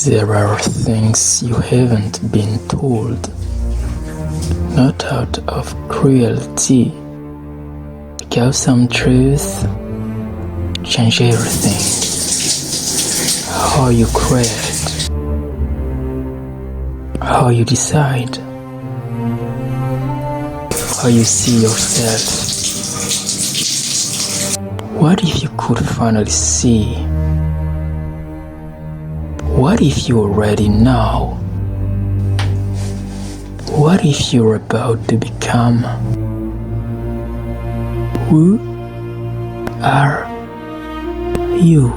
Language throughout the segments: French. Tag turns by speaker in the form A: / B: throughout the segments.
A: There are things you haven't been told, not out of cruelty, because some truth change everything. How you create, how you decide, how you see yourself. What if you could finally see? What if you already know? What if you're about to become? Who are you?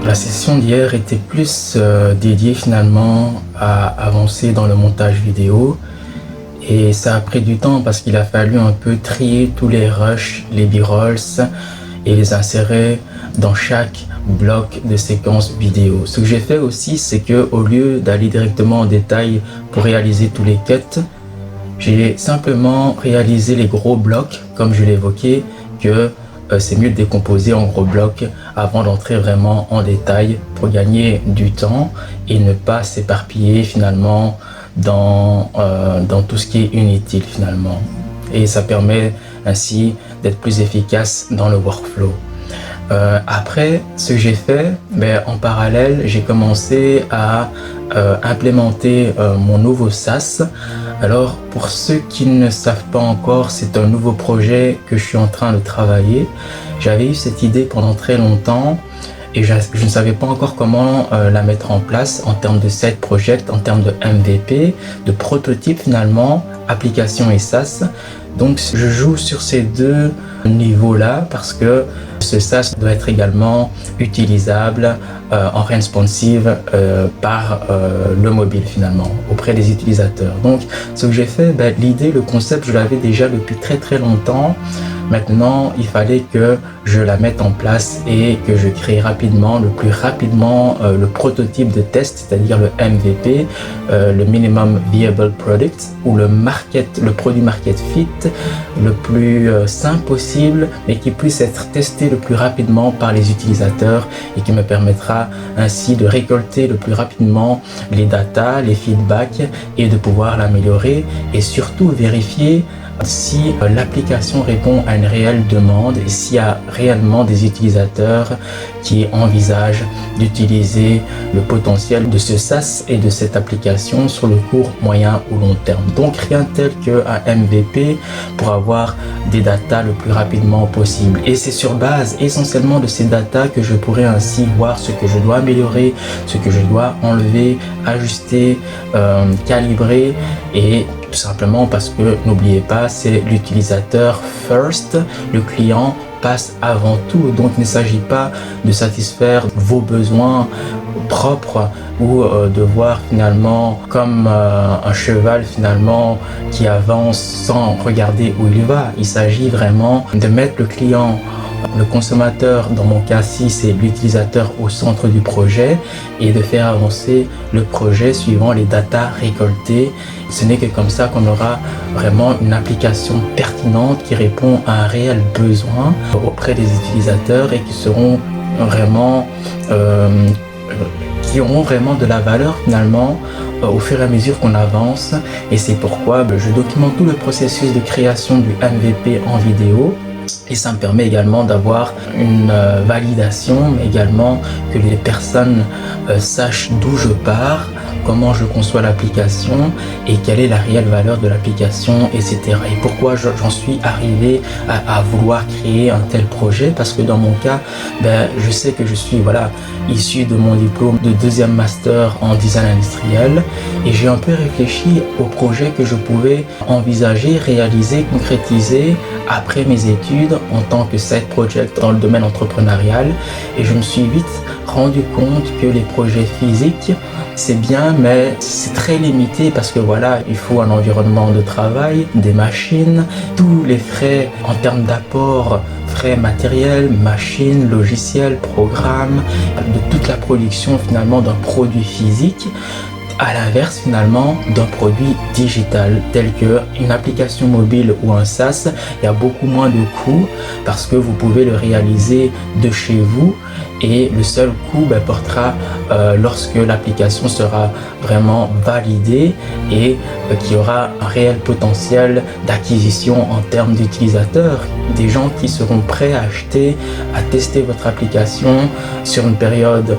A: La session d'hier était plus dédiée finalement à avancer dans le montage vidéo et ça a pris du temps parce qu'il a fallu un peu trier tous les rushs, les b-rolls et les insérer dans chaque bloc de séquence vidéo. Ce que j'ai fait aussi, c'est que au lieu d'aller directement en détail pour réaliser tous les cuts, j'ai simplement réalisé les gros blocs comme je l'évoquais, que c'est mieux de décomposer en gros blocs avant d'entrer vraiment en détail pour gagner du temps et ne pas s'éparpiller finalement dans tout ce qui est inutile finalement. Et ça permet ainsi d'être plus efficace dans le workflow. Après, ce que j'ai fait, en parallèle, j'ai commencé à implémenter mon nouveau SaaS. Alors, pour ceux qui ne savent pas encore, c'est un nouveau projet que je suis en train de travailler. J'avais eu cette idée pendant très longtemps et je ne savais pas encore comment la mettre en place en termes de side project, en termes de MVP, de prototype finalement, application et SaaS. Donc, je joue sur ces deux niveaux-là parce que ce SaaS doit être également utilisable en responsive par le mobile finalement, auprès des utilisateurs. Donc, ce que j'ai fait, l'idée, le concept, je l'avais déjà depuis très longtemps. Maintenant, il fallait que je la mette en place et que je crée rapidement, le plus rapidement, le prototype de test, c'est-à-dire le MVP, le Minimum Viable Product, ou le produit market fit, le plus simple possible, mais qui puisse être testé le plus rapidement par les utilisateurs et qui me permettra ainsi de récolter le plus rapidement les datas, les feedbacks et de pouvoir l'améliorer et surtout vérifier si l'application répond à une réelle demande et s'il y a réellement des utilisateurs qui envisagent d'utiliser le potentiel de ce SaaS et de cette application sur le court, moyen ou long terme. Donc rien de tel qu'un MVP pour avoir des datas le plus rapidement possible. Et c'est sur base essentiellement de ces datas que je pourrais ainsi voir ce que je dois améliorer, ce que je dois enlever, ajuster, calibrer et tout simplement parce que n'oubliez pas, c'est l'utilisateur first, le client passe avant tout. Donc il ne s'agit pas de satisfaire vos besoins propres ou de voir finalement comme un cheval finalement qui avance sans regarder où il va. Il s'agit vraiment de mettre le client, le consommateur, dans mon cas ci c'est l'utilisateur au centre du projet et de faire avancer le projet suivant les datas récoltées. Ce n'est que comme ça qu'on aura vraiment une application pertinente qui répond à un réel besoin auprès des utilisateurs et qui seront vraiment qui auront vraiment de la valeur finalement au fur et à mesure qu'on avance. Et c'est pourquoi je documente tout le processus de création du MVP en vidéo. Et ça me permet également d'avoir une validation, mais également que les personnes sachent d'où je pars, comment je conçois l'application et quelle est la réelle valeur de l'application, etc. Et pourquoi j'en suis arrivé à vouloir créer un tel projet, parce que dans mon cas, je sais que je suis issu de mon diplôme de deuxième master en design industriel et j'ai un peu réfléchi au projet que je pouvais envisager, réaliser, concrétiser après mes études en tant que side project dans le domaine entrepreneurial et je me suis vite rendu compte que les projets physiques, c'est bien, mais c'est très limité parce que voilà, il faut un environnement de travail, des machines, tous les frais en termes d'apport, frais matériels, machines, logiciels, programmes, de toute la production finalement d'un produit physique. À l'inverse finalement d'un produit digital tel qu'une application mobile ou un SaaS, il y a beaucoup moins de coûts parce que vous pouvez le réaliser de chez vous et le seul coût portera lorsque l'application sera vraiment validée et qu'il y aura un réel potentiel d'acquisition en termes d'utilisateurs, des gens qui seront prêts à acheter, à tester votre application sur une période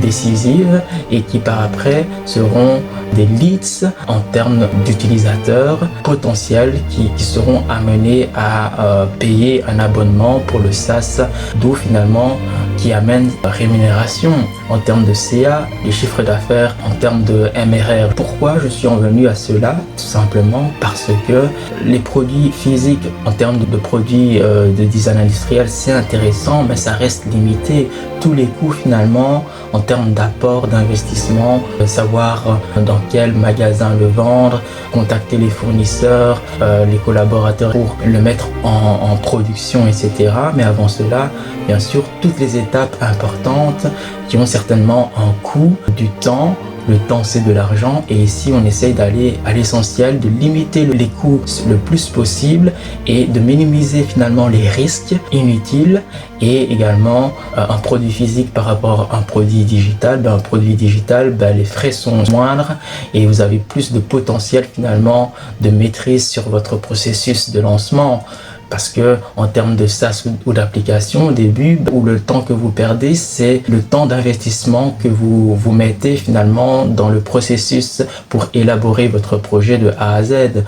A: décisive et qui par après seront des leads en termes d'utilisateurs potentiels qui seront amenés à payer un abonnement pour le SaaS, d'où finalement qui amène rémunération en termes de CA, les chiffres d'affaires en termes de MRR. Pourquoi je suis en venu à cela? Tout simplement parce que les produits physiques en termes de produits de design industriel, c'est intéressant, mais ça reste limité. Tous les coûts finalement en termes d'apport, d'investissement, savoir dans quel magasin le vendre, contacter les fournisseurs, les collaborateurs pour le mettre en production, etc. Mais avant cela, bien sûr, toutes les étapes importantes qui ont certainement un coût, du temps. Le temps, c'est de l'argent et ici, on essaye d'aller à l'essentiel, de limiter les coûts le plus possible et de minimiser finalement les risques inutiles et également un produit physique par rapport à un produit digital. Un produit digital, les frais sont moindres et vous avez plus de potentiel finalement de maîtrise sur votre processus de lancement. Parce que en termes de SaaS ou d'application, au début, où le temps que vous perdez, c'est le temps d'investissement que vous mettez finalement dans le processus pour élaborer votre projet de A à Z.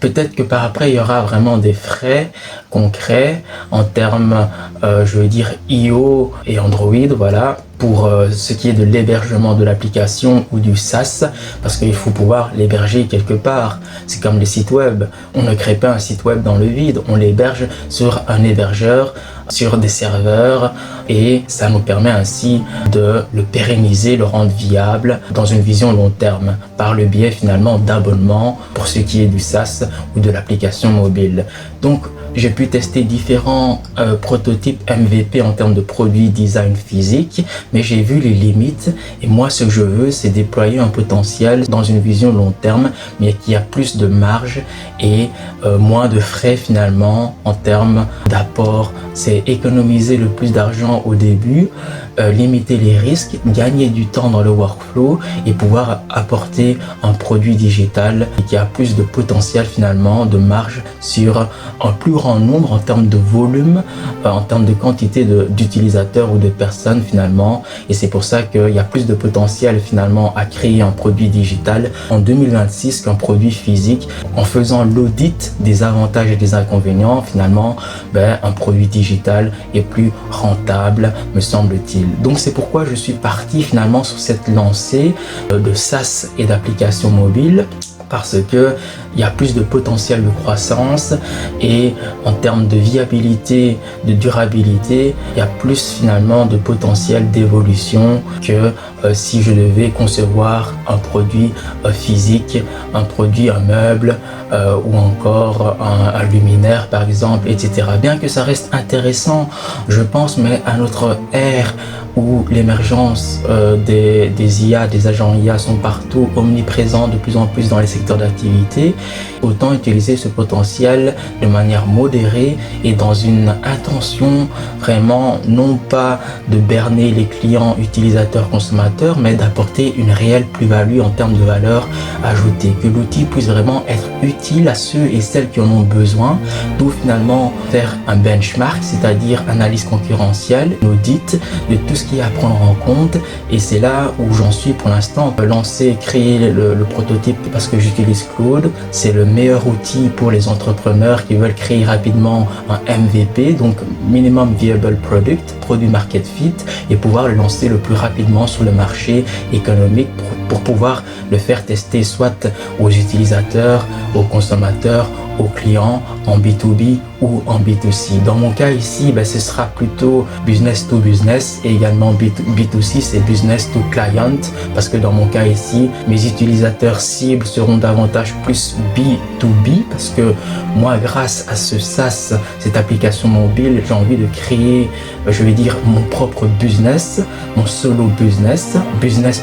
A: Peut-être que par après, il y aura vraiment des frais concrets en termes, je veux dire, iOS et Android, voilà, pour ce qui est de l'hébergement de l'application ou du SaaS, parce qu'il faut pouvoir l'héberger quelque part. C'est comme les sites web. On ne crée pas un site web dans le vide, on l'héberge sur un hébergeur, sur des serveurs, et ça nous permet ainsi de le pérenniser, le rendre viable dans une vision long terme, par le biais finalement d'abonnements pour ce qui est du SaaS ou de l'application mobile. Donc, j'ai pu tester différents prototypes MVP en termes de produits design physique, mais j'ai vu les limites et moi ce que je veux c'est déployer un potentiel dans une vision long terme, mais qui a plus de marge et moins de frais finalement en termes d'apport. C'est économiser le plus d'argent au début, limiter les risques, gagner du temps dans le workflow et pouvoir apporter un produit digital qui a plus de potentiel finalement, de marge sur un plus grand nombre en termes de volume, en termes de quantité d'utilisateurs ou de personnes finalement. Et c'est pour ça qu'il y a plus de potentiel finalement à créer un produit digital en 2026 qu'un produit physique. En faisant l'audit des avantages et des inconvénients, finalement, un produit digital est plus rentable, me semble-t-il. Donc c'est pourquoi je suis parti finalement sur cette lancée de SaaS et d'applications mobiles, parce que il y a plus de potentiel de croissance et en termes de viabilité, de durabilité, il y a plus finalement de potentiel d'évolution que si je devais concevoir un produit physique, un produit, un meuble ou encore un luminaire par exemple, etc. Bien que ça reste intéressant, je pense, mais à notre ère où l'émergence des IA, des agents IA sont partout, omniprésents de plus en plus dans les secteurs d'activité, autant utiliser ce potentiel de manière modérée et dans une intention vraiment non pas de berner les clients, utilisateurs, consommateurs, mais d'apporter une réelle plus-value en termes de valeur ajoutée, que l'outil puisse vraiment être utile à ceux et celles qui en ont besoin, d'où finalement faire un benchmark, c'est-à-dire analyse concurrentielle, audit de tout ce qui est à prendre en compte, et c'est là où j'en suis pour l'instant. Lancer, créer le prototype parce que j'utilise Claude, c'est le meilleur outil pour les entrepreneurs qui veulent créer rapidement un MVP, donc Minimum Viable Product, produit market fit, et pouvoir le lancer le plus rapidement sur le marché économique pour pouvoir le faire tester soit aux utilisateurs, aux consommateurs, aux clients en B2B ou en B2C. Dans mon cas ici, ce sera plutôt business to business et également B2C, c'est business to client, parce que dans mon cas ici, mes utilisateurs cibles seront davantage plus B2B, parce que moi, grâce à ce SaaS, cette application mobile, j'ai envie de créer, je vais dire, mon propre business, mon solo business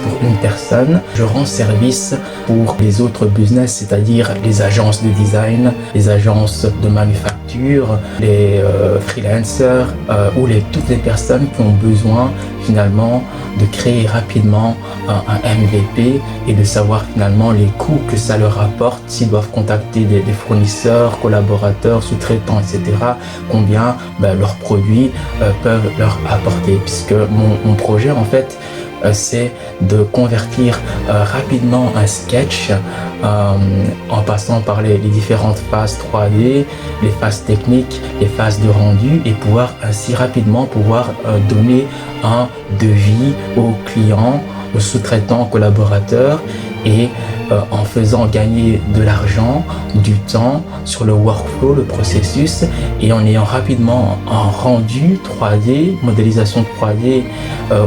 A: pour une personne. Je rends service pour les autres business, c'est-à-dire les agences de design, les agences de manufacture, les freelancers ou toutes les personnes qui ont besoin finalement de créer rapidement un MVP et de savoir finalement les coûts que ça leur apporte s'ils doivent contacter des fournisseurs, collaborateurs, sous-traitants, etc. Combien leurs produits peuvent leur apporter, puisque mon projet en fait c'est de convertir rapidement un sketch en passant par les différentes phases 3D, les phases techniques, les phases de rendu et pouvoir ainsi rapidement donner un devis aux clients, aux sous-traitants, aux collaborateurs et en faisant gagner de l'argent, du temps sur le workflow, le processus et en ayant rapidement un rendu 3D, modélisation 3D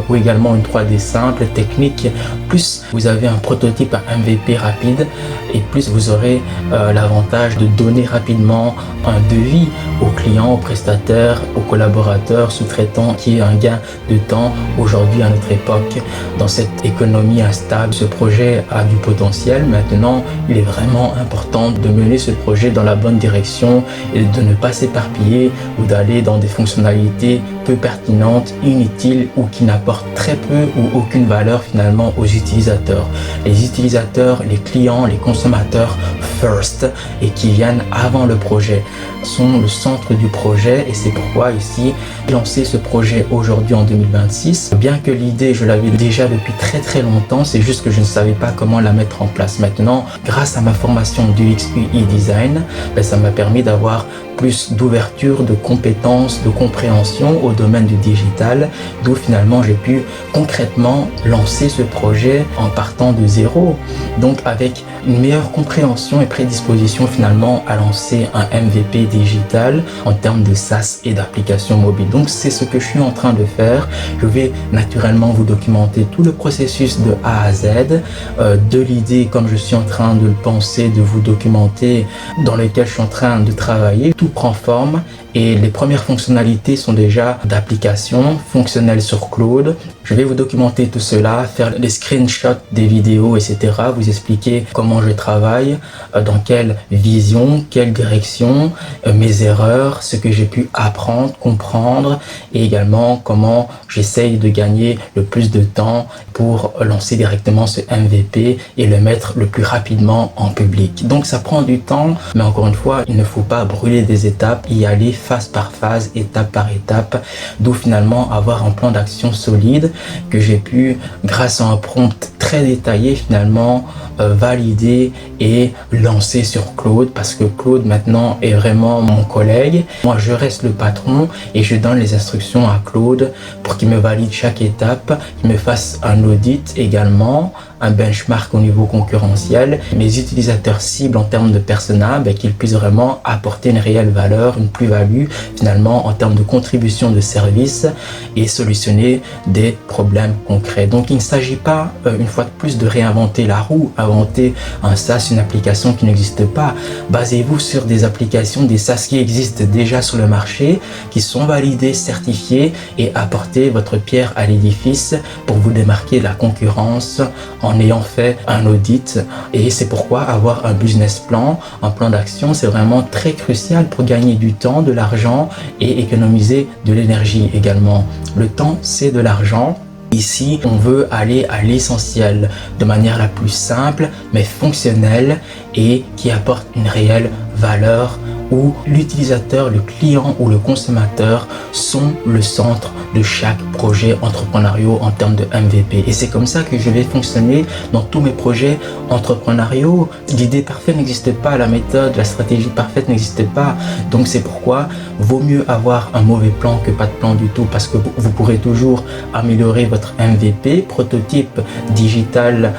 A: ou également une 3D simple, technique. Plus vous avez un prototype, un MVP rapide et plus vous aurez l'avantage de donner rapidement un devis aux clients, aux prestataires, aux collaborateurs, sous-traitants qui est un gain de temps aujourd'hui à notre époque. Dans cette économie instable, ce projet a du potentiel. Maintenant, il est vraiment important de mener ce projet dans la bonne direction et de ne pas s'éparpiller ou d'aller dans des fonctionnalités peu pertinentes, inutiles ou qui n'apportent très peu ou aucune valeur finalement aux utilisateurs. Les utilisateurs, les clients, les consommateurs first et qui viennent avant le projet sont le centre du projet et c'est pourquoi ici lancer ce projet aujourd'hui en 2026. Bien que l'idée je l'avais déjà depuis très longtemps, c'est juste que je ne savais pas comment la mettre en place. Maintenant, grâce à ma formation d'UX UI design, ça m'a permis d'avoir plus d'ouverture, de compétences, de compréhension au domaine du digital, d'où finalement j'ai pu concrètement lancer ce projet en partant de zéro. Donc avec une meilleure compréhension et prédisposition finalement à lancer un MVP digital en termes de SaaS et d'application mobile. Donc c'est ce que je suis en train de faire. Je vais naturellement vous documenter tout le processus de A à Z, de l'idée comme je suis en train de le penser, de vous documenter dans lequel je suis en train de travailler. Tout prend forme et les premières fonctionnalités sont déjà d'application fonctionnelle sur Claude. Je vais vous documenter tout cela, faire des screenshots des vidéos, etc. Vous expliquer comment je travaille, dans quelle vision, quelle direction, mes erreurs, ce que j'ai pu apprendre, comprendre et également comment j'essaye de gagner le plus de temps pour lancer directement ce MVP et le mettre le plus rapidement en public. Donc ça prend du temps, mais encore une fois, il ne faut pas brûler des étapes, y aller phase par phase, étape par étape, d'où finalement avoir un plan d'action solide que j'ai pu, grâce à un prompt très détaillé, finalement valider et lancer sur Claude, parce que Claude maintenant est vraiment mon collègue. Moi je reste le patron et je donne les instructions à Claude pour qu'il me valide chaque étape, qu'il me fasse un audit également, un benchmark au niveau concurrentiel, mes utilisateurs cibles en termes de persona, qu'ils puissent vraiment apporter une réelle valeur, une plus-value finalement en termes de contribution de service et solutionner des problèmes concrets. Donc il ne s'agit pas une fois de plus de réinventer la roue, inventer un SaaS, une application qui n'existe pas. Basez-vous sur des applications, des SaaS qui existent déjà sur le marché, qui sont validées, certifiées et apportez votre pierre à l'édifice pour vous démarquer de la concurrence en ayant fait un audit. Et c'est pourquoi avoir un business plan, un plan d'action, c'est vraiment très crucial pour gagner du temps, de l'argent et économiser de l'énergie également. Le temps, c'est de l'argent. Ici, on veut aller à l'essentiel de manière la plus simple, mais fonctionnelle et qui apporte une réelle valeur où l'utilisateur, le client ou le consommateur sont le centre de chaque projet entrepreneurial en termes de MVP. Et c'est comme ça que je vais fonctionner dans tous mes projets entrepreneuriaux. L'idée parfaite n'existe pas, la méthode, la stratégie parfaite n'existe pas. Donc c'est pourquoi vaut mieux avoir un mauvais plan que pas de plan du tout, parce que vous pourrez toujours améliorer votre MVP, prototype digital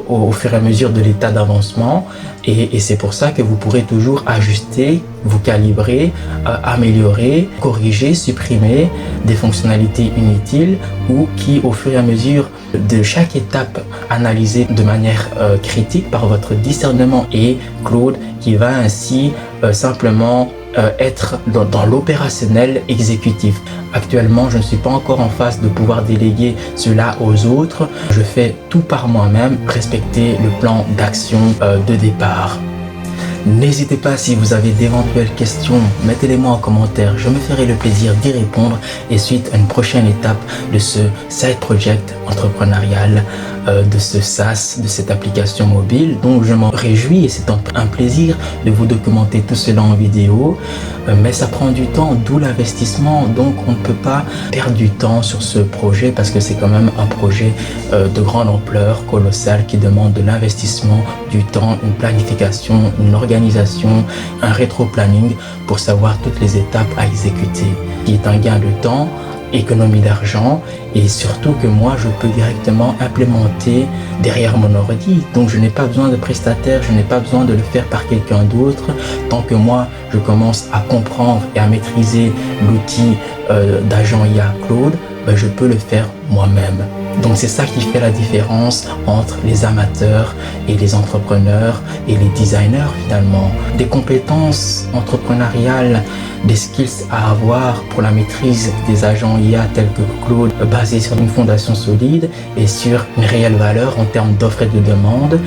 A: au fur et à mesure de l'état d'avancement et c'est pour ça que vous pourrez toujours ajuster, vous calibrer, améliorer, corriger, supprimer des fonctionnalités inutiles ou qui au fur et à mesure de chaque étape analysée de manière critique par votre discernement et Claude qui va ainsi simplement être dans l'opérationnel exécutif. Actuellement, je ne suis pas encore en phase de pouvoir déléguer cela aux autres. Je fais tout par moi-même, respecter le plan d'action de départ. N'hésitez pas si vous avez d'éventuelles questions, mettez-les-moi en commentaire, je me ferai le plaisir d'y répondre et suite à une prochaine étape de ce side project entrepreneurial, de ce SaaS, de cette application mobile. Donc je m'en réjouis et c'est un plaisir de vous documenter tout cela en vidéo, mais ça prend du temps, d'où l'investissement. Donc on ne peut pas perdre du temps sur ce projet parce que c'est quand même un projet de grande ampleur, colossal, qui demande de l'investissement, du temps, une planification, une organisation, un rétro-planning pour savoir toutes les étapes à exécuter, qui est un gain de temps, économie d'argent et surtout que moi je peux directement implémenter derrière mon ordi. Donc je n'ai pas besoin de prestataire, je n'ai pas besoin de le faire par quelqu'un d'autre. Tant que moi je commence à comprendre et à maîtriser l'outil d'agent IA Claude, ben, je peux le faire moi-même. Donc c'est ça qui fait la différence entre les amateurs et les entrepreneurs et les designers finalement. Des compétences entrepreneuriales, des skills à avoir pour la maîtrise des agents IA tels que Claude, basés sur une fondation solide et sur une réelle valeur en termes d'offres et de demandes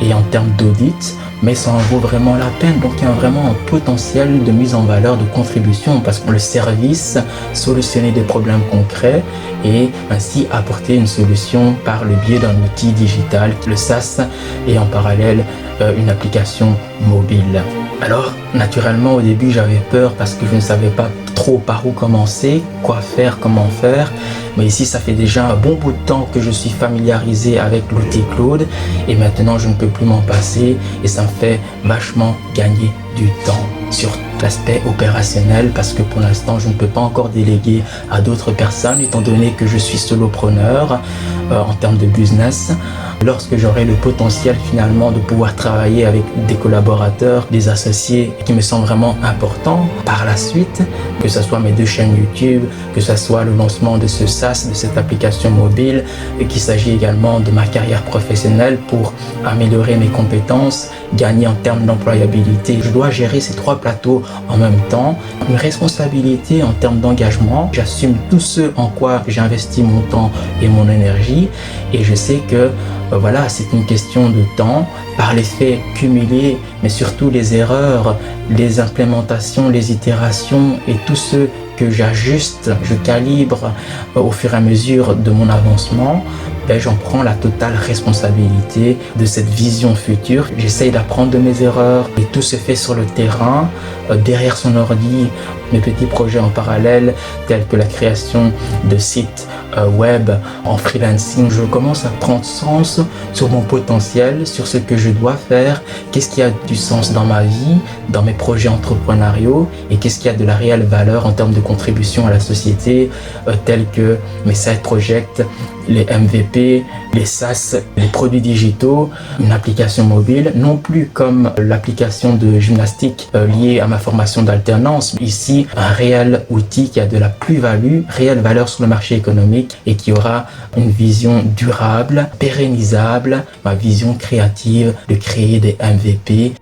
A: et en termes d'audit, mais ça en vaut vraiment la peine. Donc il y a vraiment un potentiel de mise en valeur, de contribution, parce que le service, solutionner des problèmes concrets et ainsi apporter une solution par le biais d'un outil digital, le SaaS, et en parallèle une application mobile. Alors naturellement au début j'avais peur parce que je ne savais pas trop par où commencer, quoi faire, comment faire. Mais ici ça fait déjà un bon bout de temps que je suis familiarisé avec l'outil Claude et maintenant je ne peux plus m'en passer et ça me fait vachement gagner du temps sur l'aspect opérationnel parce que pour l'instant je ne peux pas encore déléguer à d'autres personnes étant donné que je suis solopreneur en termes de business. Lorsque j'aurai le potentiel finalement de pouvoir travailler avec des collaborateurs, des associés qui me semblent vraiment importants par la suite, que ce soit mes 2 chaînes YouTube, que ce soit le lancement de ce SaaS, de cette application mobile, et qu'il s'agit également de ma carrière professionnelle pour améliorer mes compétences, gagner en termes d'employabilité. Je dois gérer ces 3 plateaux en même temps, une responsabilité en termes d'engagement. J'assume tout ce en quoi j'ai investi mon temps et mon énergie et je sais que voilà, c'est une question de temps par les faits cumulés, mais surtout les erreurs, les implémentations, les itérations et tout ce que j'ajuste, je calibre au fur et à mesure de mon avancement, ben, j'en prends la totale responsabilité de cette vision future. J'essaye d'apprendre de mes erreurs et tout se fait sur le terrain, derrière son ordi, mes petits projets en parallèle tels que la création de sites web en freelancing. Je commence à prendre sens sur mon potentiel, sur ce que je dois faire, qu'est-ce qui a du sens dans ma vie, dans mes projets entrepreneuriaux et qu'est-ce qui a de la réelle valeur en termes de contribution à la société tels que mes side projects, les MVP, les SaaS, les produits digitaux, une application mobile, non plus comme l'application de gymnastique liée à ma formation d'alternance. Ici, un réel outil qui a de la plus-value, réelle valeur sur le marché économique et qui aura une vision durable, pérennisable, ma vision créative de créer des MVP.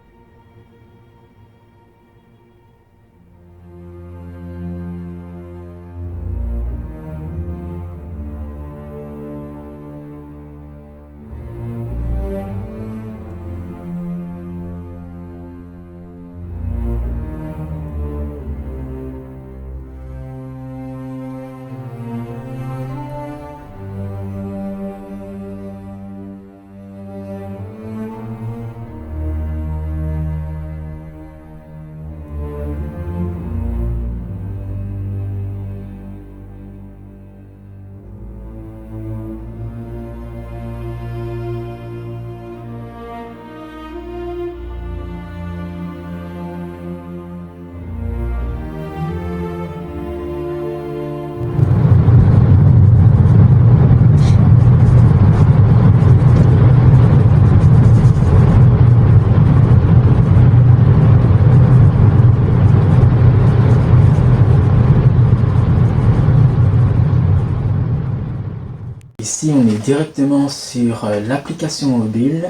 A: on est directement sur l'application mobile.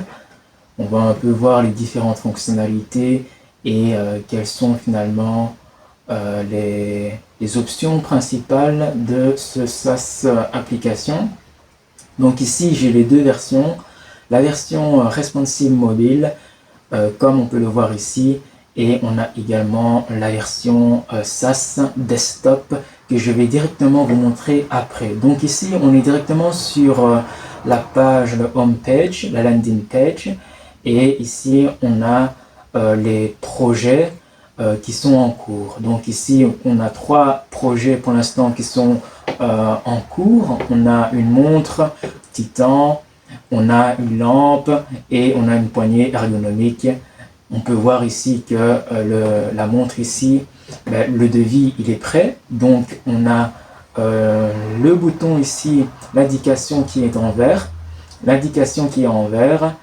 A: On va un peu voir les différentes fonctionnalités et quelles sont finalement les options principales de ce SaaS application. Donc ici, j'ai les deux versions. La version responsive mobile, comme on peut le voir ici, et on a également la version SaaS desktop que je vais directement vous montrer après. Donc ici, on est directement sur la page, le home page, la landing page, et ici, on a les projets qui sont en cours. Donc ici, on a 3 projets pour l'instant qui sont en cours. On a une montre Titan, on a une lampe et on a une poignée ergonomique. On peut voir ici que la montre ici, le devis il est prêt. Donc on a le bouton ici, l'indication qui est en vert. L'indication qui est en vert.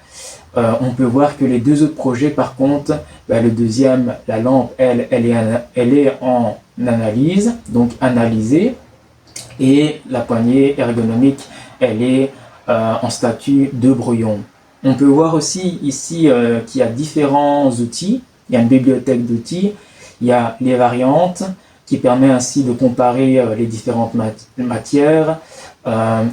A: On peut voir que les 2 autres projets, par contre, le deuxième, la lampe, elle est en analyse, donc analysée. Et la poignée ergonomique, elle est en statut de brouillon. On peut voir aussi ici qu'il y a différents outils. Il y a une bibliothèque d'outils. Il y a les variantes qui permet ainsi de comparer les différentes matières.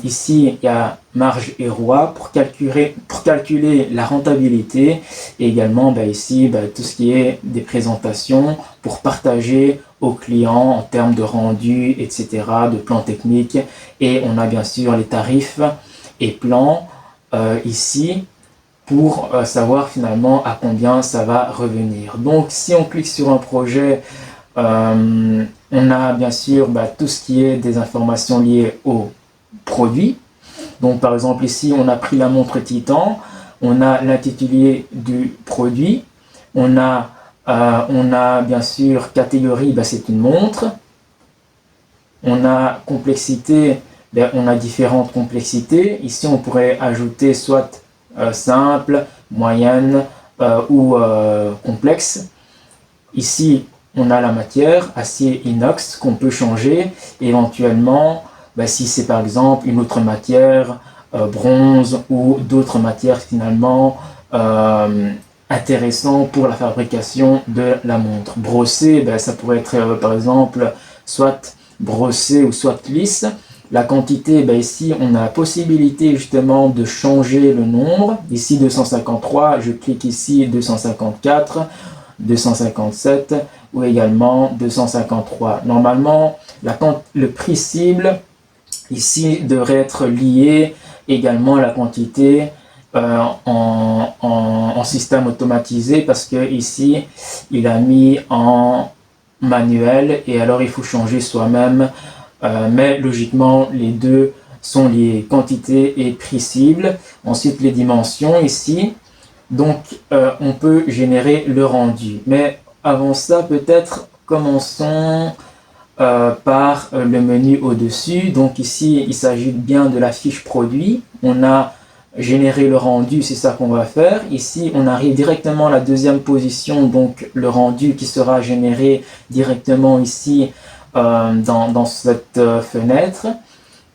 A: Ici, il y a marge et roi pour calculer la rentabilité. Et également ici, tout ce qui est des présentations pour partager aux clients en termes de rendu, etc., de plans techniques. Et on a bien sûr les tarifs et plans ici pour savoir finalement à combien ça va revenir. Donc si on clique sur un projet, on a bien sûr tout ce qui est des informations liées au produit. Donc par exemple ici on a pris la montre Titan, on a l'intitulé du produit, on a bien sûr catégorie, c'est une montre, on a complexité, on a différentes complexités. Ici on pourrait ajouter soit simple, moyenne ou complexe. Ici on a la matière, acier inox qu'on peut changer éventuellement si c'est par exemple une autre matière, bronze ou d'autres matières finalement intéressantes pour la fabrication de la montre. Brossé, ça pourrait être par exemple soit brossé ou soit lisse. La quantité, ici on a la possibilité justement de changer le nombre. Ici 253, je clique ici 254, 257 ou également 253. Normalement, le prix cible ici devrait être lié également à la quantité en système automatisé, parce que ici il a mis en manuel et alors il faut changer soi-même, mais logiquement les deux sont liés, quantité et prix cible. Ensuite les dimensions ici, donc on peut générer le rendu, mais avant ça peut-être commençons par le menu au-dessus. Donc ici, il s'agit bien de la fiche produit. On a généré le rendu, c'est ça qu'on va faire. Ici, on arrive directement à la deuxième position, donc le rendu qui sera généré directement ici dans cette fenêtre.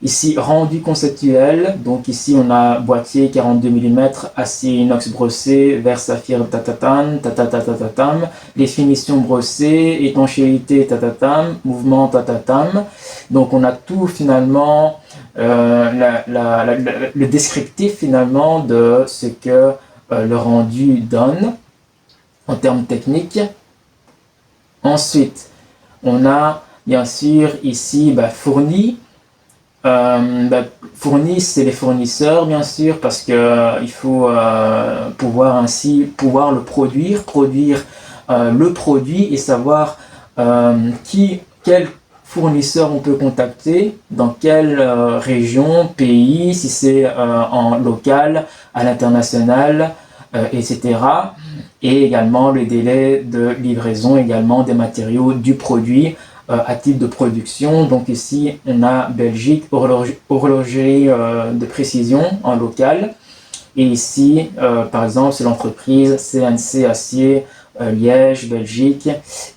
A: Ici, rendu conceptuel. Donc ici, on a boîtier 42 mm, acier inox brossé, verre saphir tatatam, tatatatam, les finitions brossées, étanchéité tatatam, mouvement tatatam. Donc on a tout finalement, le descriptif finalement de ce que le rendu donne en termes techniques. Ensuite, on a bien sûr ici fourni. Fourni, c'est les fournisseurs bien sûr, parce que il faut pouvoir le produire le produit et savoir quel fournisseur on peut contacter, dans quelle région, pays, si c'est en local, à l'international, etc. Et également le délai de livraison également des matériaux du produit à titre de production. Donc ici on a Belgique, horlogerie de précision en local, et ici par exemple c'est l'entreprise CNC Acier Liège, Belgique,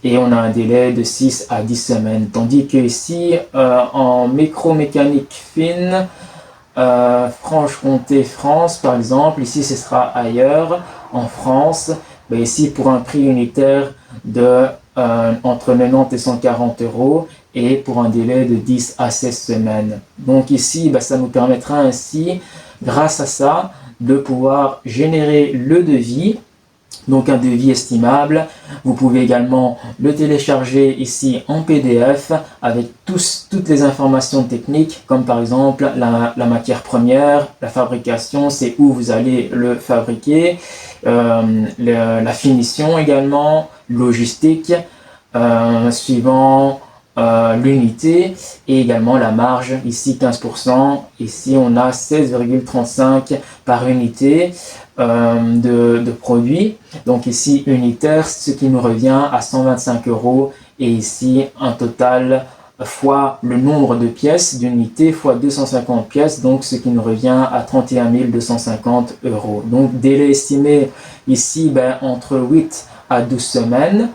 A: et on a un délai de 6 à 10 semaines. Tandis que ici en micromécanique fine, Franche-Comté, France, par exemple. Ici, ce sera ailleurs, en France. Ben, ici, pour un prix unitaire de entre 90 et 140 euros et pour un délai de 10 à 16 semaines. Donc ici, ben, ça nous permettra ainsi, grâce à ça, de pouvoir générer le devis. Donc un devis estimable. Vous pouvez également le télécharger ici en PDF avec toutes les informations techniques, comme par exemple la matière première, la fabrication, c'est où vous allez le fabriquer, la finition également, logistique, suivant l'unité et également la marge, ici 15%, ici on a 16,35 par unité de produit, donc ici unitaire, ce qui nous revient à 125 euros et ici un total fois le nombre de pièces d'unités fois 250 pièces, donc ce qui nous revient à 31 250 euros. Donc délai estimé ici entre 8 à 12 semaines.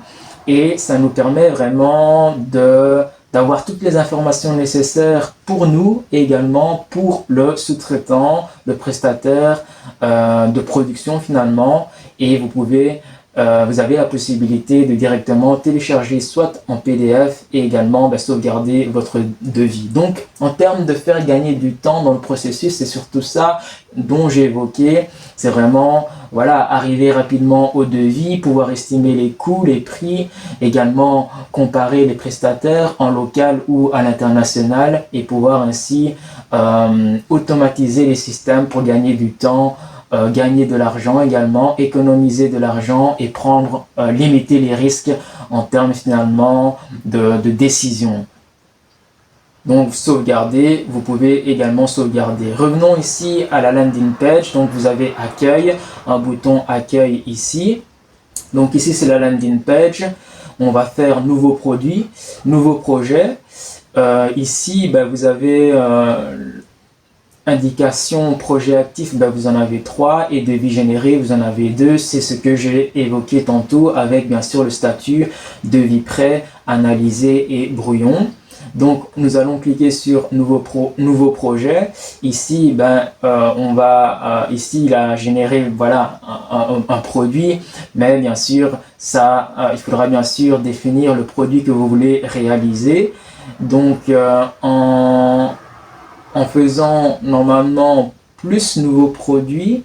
A: Et ça nous permet vraiment d'avoir toutes les informations nécessaires pour nous et également pour le sous-traitant, le prestataire de production finalement. Et vous avez la possibilité de directement télécharger soit en PDF et également sauvegarder votre devis. Donc en termes de faire gagner du temps dans le processus, c'est surtout ça dont j'ai évoqué. C'est vraiment arriver rapidement au devis, pouvoir estimer les coûts, les prix, également comparer les prestataires en local ou à l'international et pouvoir ainsi automatiser les systèmes pour gagner du temps, gagner de l'argent également, économiser de l'argent et limiter les risques en termes finalement de décision. Donc sauvegarder, vous pouvez également sauvegarder. Revenons ici à la landing page, donc vous avez accueil, un bouton accueil ici. Donc ici c'est la landing page, on va faire nouveau produit, nouveau projet. Ici vous avez indication projet actif, vous en avez 3 et devis généré, vous en avez 2. C'est ce que j'ai évoqué tantôt avec bien sûr le statut devis prêt, analysé et brouillon. Donc nous allons cliquer sur nouveau projet. Ici ici il a généré un produit, mais bien sûr il faudra bien sûr définir le produit que vous voulez réaliser. Donc en faisant normalement plus nouveau produit,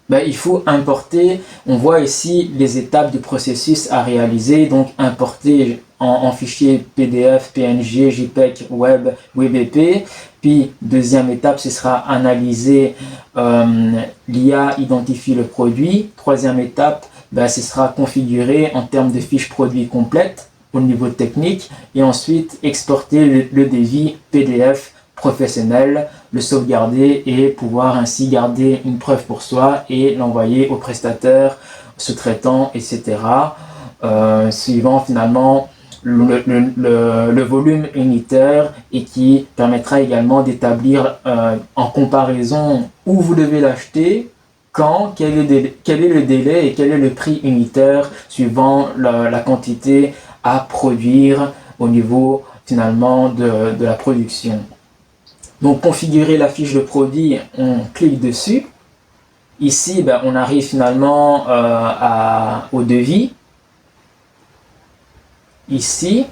A: il faut importer. On voit ici les étapes du processus à réaliser. Donc importer en fichier PDF, PNG, JPEG, Web, WebP. Puis deuxième étape, ce sera analyser. L'IA identifie le produit. Troisième étape, ce sera configurer en termes de fiche produit complète au niveau technique. Et ensuite exporter le devis PDF professionnel, le sauvegarder et pouvoir ainsi garder une preuve pour soi et l'envoyer au prestataire, sous-traitant, etc. Suivant finalement le volume unitaire et qui permettra également d'établir en comparaison où vous devez l'acheter, quand, quel est le délai et quel est le prix unitaire suivant la quantité à produire au niveau finalement de la production. Donc configurer la fiche de produit, on clique dessus. Ici, on arrive finalement au devis. Ici,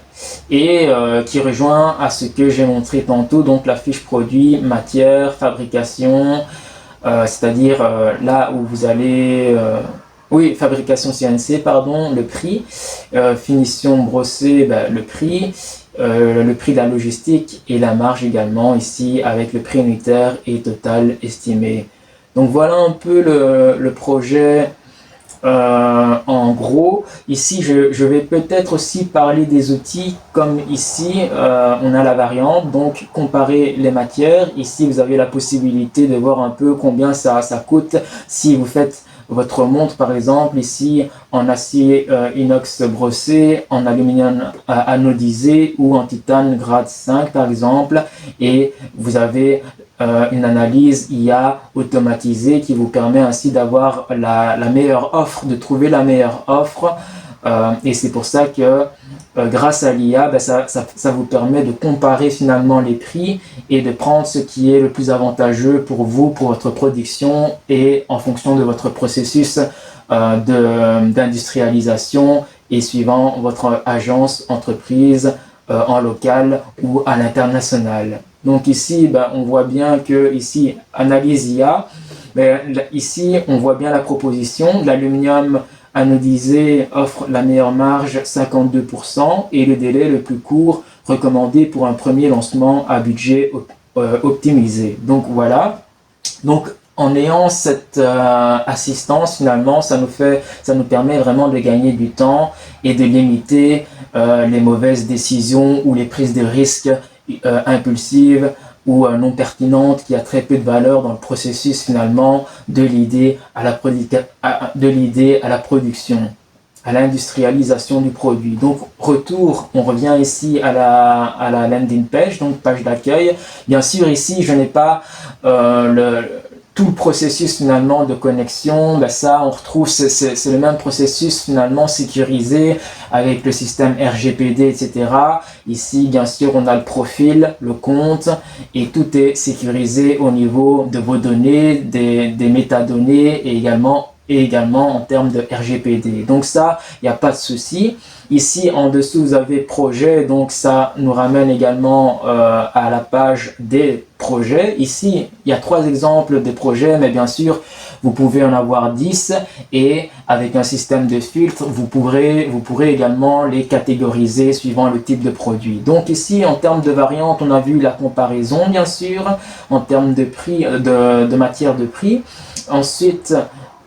A: et qui rejoint à ce que j'ai montré tantôt, donc la fiche produit, matière, fabrication, c'est-à-dire là où vous allez... fabrication CNC, pardon, le prix, finition brossée, le prix de la logistique et la marge également ici avec le prix unitaire et total estimé. Donc voilà un peu le projet en gros. Ici je vais peut-être aussi parler des outils, comme ici on a la variante, donc comparer les matières. Ici vous avez la possibilité de voir un peu combien ça coûte si vous faites votre montre par exemple ici en acier inox brossé, en aluminium anodisé ou en titane grade 5 par exemple, et vous avez une analyse IA automatisée qui vous permet ainsi d'avoir la meilleure offre, de trouver la meilleure offre, et c'est pour ça que grâce à l'IA, ça vous permet de comparer finalement les prix et de prendre ce qui est le plus avantageux pour vous, pour votre production et en fonction de votre processus d'industrialisation et suivant votre agence, entreprise en local ou à l'international. Donc ici, on voit bien que ici, analyse IA, ici on voit bien la proposition. L'aluminium anodisé offre la meilleure marge 52% et le délai le plus court recommandé pour un premier lancement à budget optimisé. Donc voilà. Donc en ayant cette assistance, finalement, ça nous permet vraiment de gagner du temps et de limiter les mauvaises décisions ou les prises de risques impulsives ou non pertinente, qui a très peu de valeur dans le processus finalement de l'idée à la production, à l'industrialisation du produit. Donc on revient ici à la landing page, donc page d'accueil. Bien sûr ici je n'ai pas tout le processus finalement de connexion, ça on retrouve, c'est le même processus finalement sécurisé avec le système RGPD, etc. Ici bien sûr on a le profil, le compte et tout est sécurisé au niveau de vos données, des métadonnées et également en termes de RGPD. Donc ça, il n'y a pas de souci. Ici en dessous vous avez projet, donc ça nous ramène également à la page des projets. Ici il y a 3 exemples de projets, mais bien sûr vous pouvez en avoir 10 et avec un système de filtre vous pourrez également les catégoriser suivant le type de produit. Donc ici en termes de variantes on a vu la comparaison bien sûr, en termes de prix, de matière de prix. Ensuite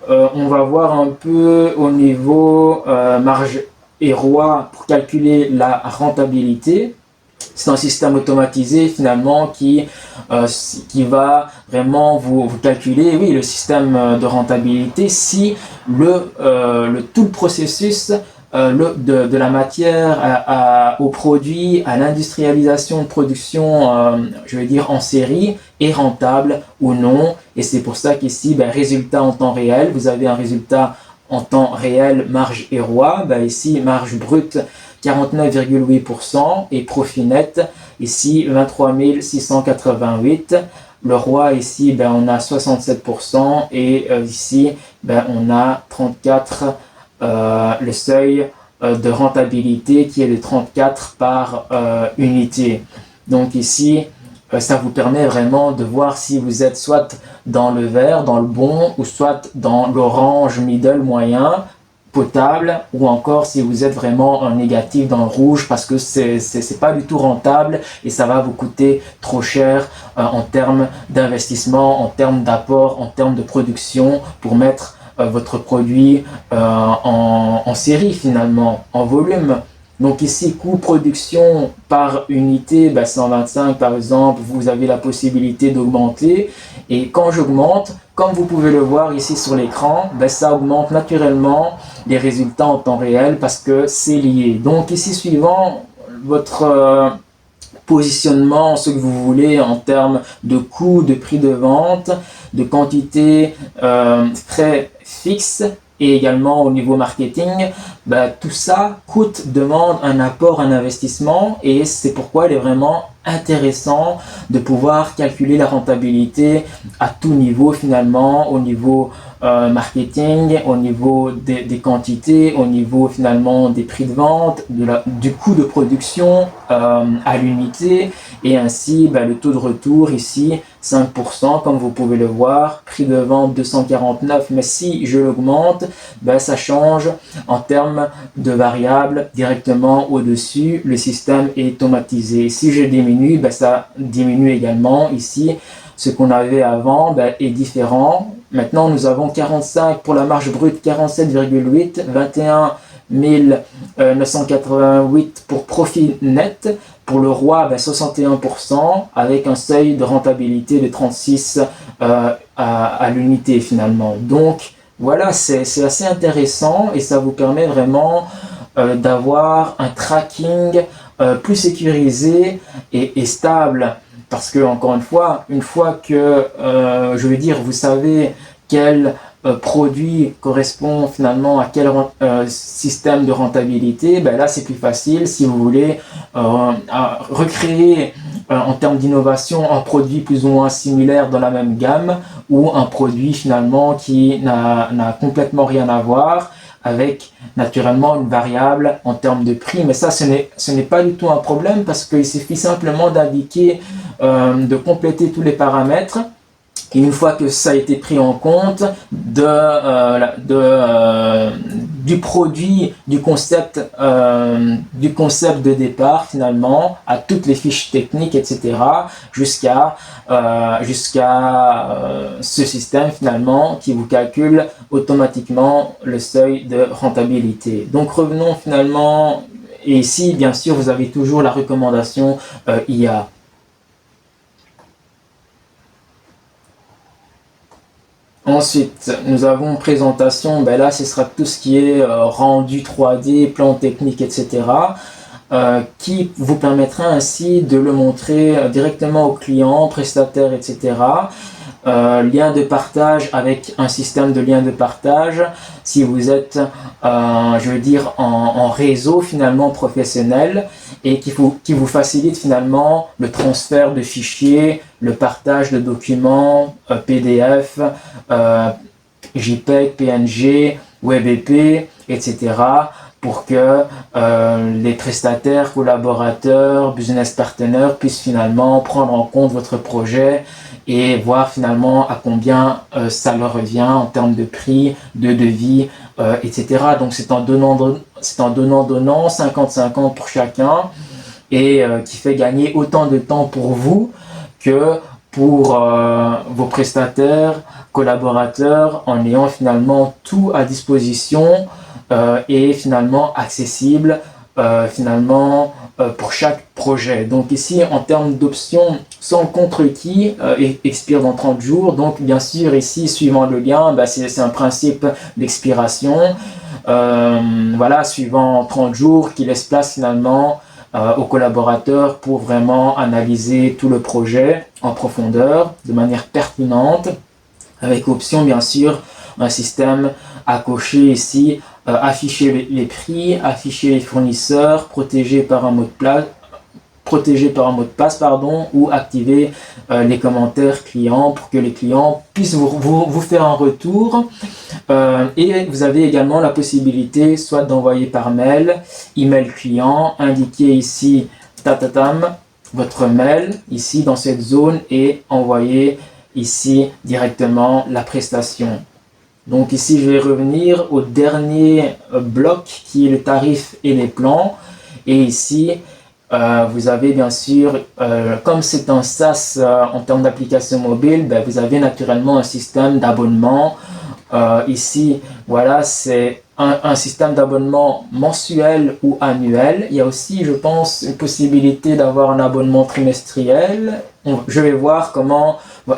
A: on va voir un peu au niveau marge et ROI pour calculer la rentabilité. C'est un système automatisé finalement qui va vraiment vous calculer, oui, le système de rentabilité si tout le processus de la matière au produit, à l'industrialisation de production, je veux dire en série, est rentable ou non. Et c'est pour ça qu'ici, résultat en temps réel, vous avez un résultat en temps réel, marge et ROI. Ici, marge brute 49,8% et profit net, ici 23 688. Le ROI ici, on a 67% et ici, on a 34%. Le seuil de rentabilité qui est de 34 par unité. Donc ici, ça vous permet vraiment de voir si vous êtes soit dans le vert, dans le bon, ou soit dans l'orange, middle, moyen, potable, ou encore si vous êtes vraiment en négatif dans le rouge parce que c'est pas du tout rentable et ça va vous coûter trop cher en termes d'investissement, en termes d'apport, en termes de production pour mettre votre produit en série finalement, en volume. Donc ici, coût production par unité, 125 par exemple, vous avez la possibilité d'augmenter. Et quand j'augmente, comme vous pouvez le voir ici sur l'écran, ça augmente naturellement les résultats en temps réel parce que c'est lié. Donc ici, suivant votre positionnement, ce que vous voulez en termes de coût, de prix de vente, de quantité, frais fixes et également au niveau marketing, tout ça demande un apport, un investissement et c'est pourquoi il est vraiment intéressant de pouvoir calculer la rentabilité à tout niveau finalement, au niveau marketing, au niveau des quantités, au niveau finalement des prix de vente, du coût de production à l'unité et ainsi le taux de retour ici 5% comme vous pouvez le voir, prix de vente 249, mais si je l'augmente, ça change en termes de variables directement au-dessus, le système est automatisé. Si je diminue, ça diminue également ici. Ce qu'on avait avant est différent. Maintenant, nous avons 45 pour la marge brute, 47,8, 21 988 pour profit net. Pour le ROI, 61% avec un seuil de rentabilité de 36 à l'unité finalement. Donc voilà, c'est assez intéressant et ça vous permet vraiment d'avoir un tracking plus sécurisé et stable. Parce que encore une fois que je veux dire, vous savez quel produit correspond finalement à quel système de rentabilité, ben là c'est plus facile si vous voulez recréer en termes d'innovation un produit plus ou moins similaire dans la même gamme ou un produit finalement qui n'a complètement rien à voir avec naturellement une variable en termes de prix. Mais ça, ce n'est pas du tout un problème parce qu'il suffit simplement d'indiquer, de compléter tous les paramètres. Et une fois que ça a été pris en compte du produit, du concept de départ finalement, à toutes les fiches techniques, etc., jusqu'à ce système finalement qui vous calcule automatiquement le seuil de rentabilité. Donc revenons finalement, et ici bien sûr vous avez toujours la recommandation IA. Ensuite, nous avons une présentation, ben là ce sera tout ce qui est rendu 3D, plan technique, etc. Qui vous permettra ainsi de le montrer directement aux clients, prestataires, etc. Lien de partage avec un système de lien de partage. Si vous êtes, je veux dire, en réseau finalement professionnel et qui vous facilite finalement le transfert de fichiers, le partage de documents, PDF, JPEG, PNG, WebP, etc. pour que les prestataires, collaborateurs, business partners puissent finalement prendre en compte votre projet et voir finalement à combien ça leur revient en termes de prix, de devis, etc. Donc c'est en donnant, 50-50 pour chacun et qui fait gagner autant de temps pour vous que pour vos prestataires, collaborateurs, en ayant finalement tout à disposition et finalement accessible pour chaque projet. Donc ici en termes d'options, sans contre-qui expire dans 30 jours. Donc bien sûr ici suivant le lien, c'est un principe d'expiration. Voilà, suivant 30 jours qui laisse place finalement aux collaborateurs pour vraiment analyser tout le projet en profondeur, de manière pertinente, avec option bien sûr un système à cocher ici, afficher les prix, afficher les fournisseurs, protégé par un mot de passe, ou activer les commentaires clients pour que les clients puissent vous faire un retour. Et vous avez également la possibilité soit d'envoyer par mail, email client, indiquer ici votre mail ici dans cette zone et envoyer ici directement la prestation. Donc ici je vais revenir au dernier bloc qui est le tarif et les plans, et ici vous avez bien sûr, comme c'est un SaaS en termes d'application mobile, vous avez naturellement un système d'abonnement. Ici voilà, c'est un système d'abonnement mensuel ou annuel. Il y a aussi, je pense, une possibilité d'avoir un abonnement trimestriel. Je vais voir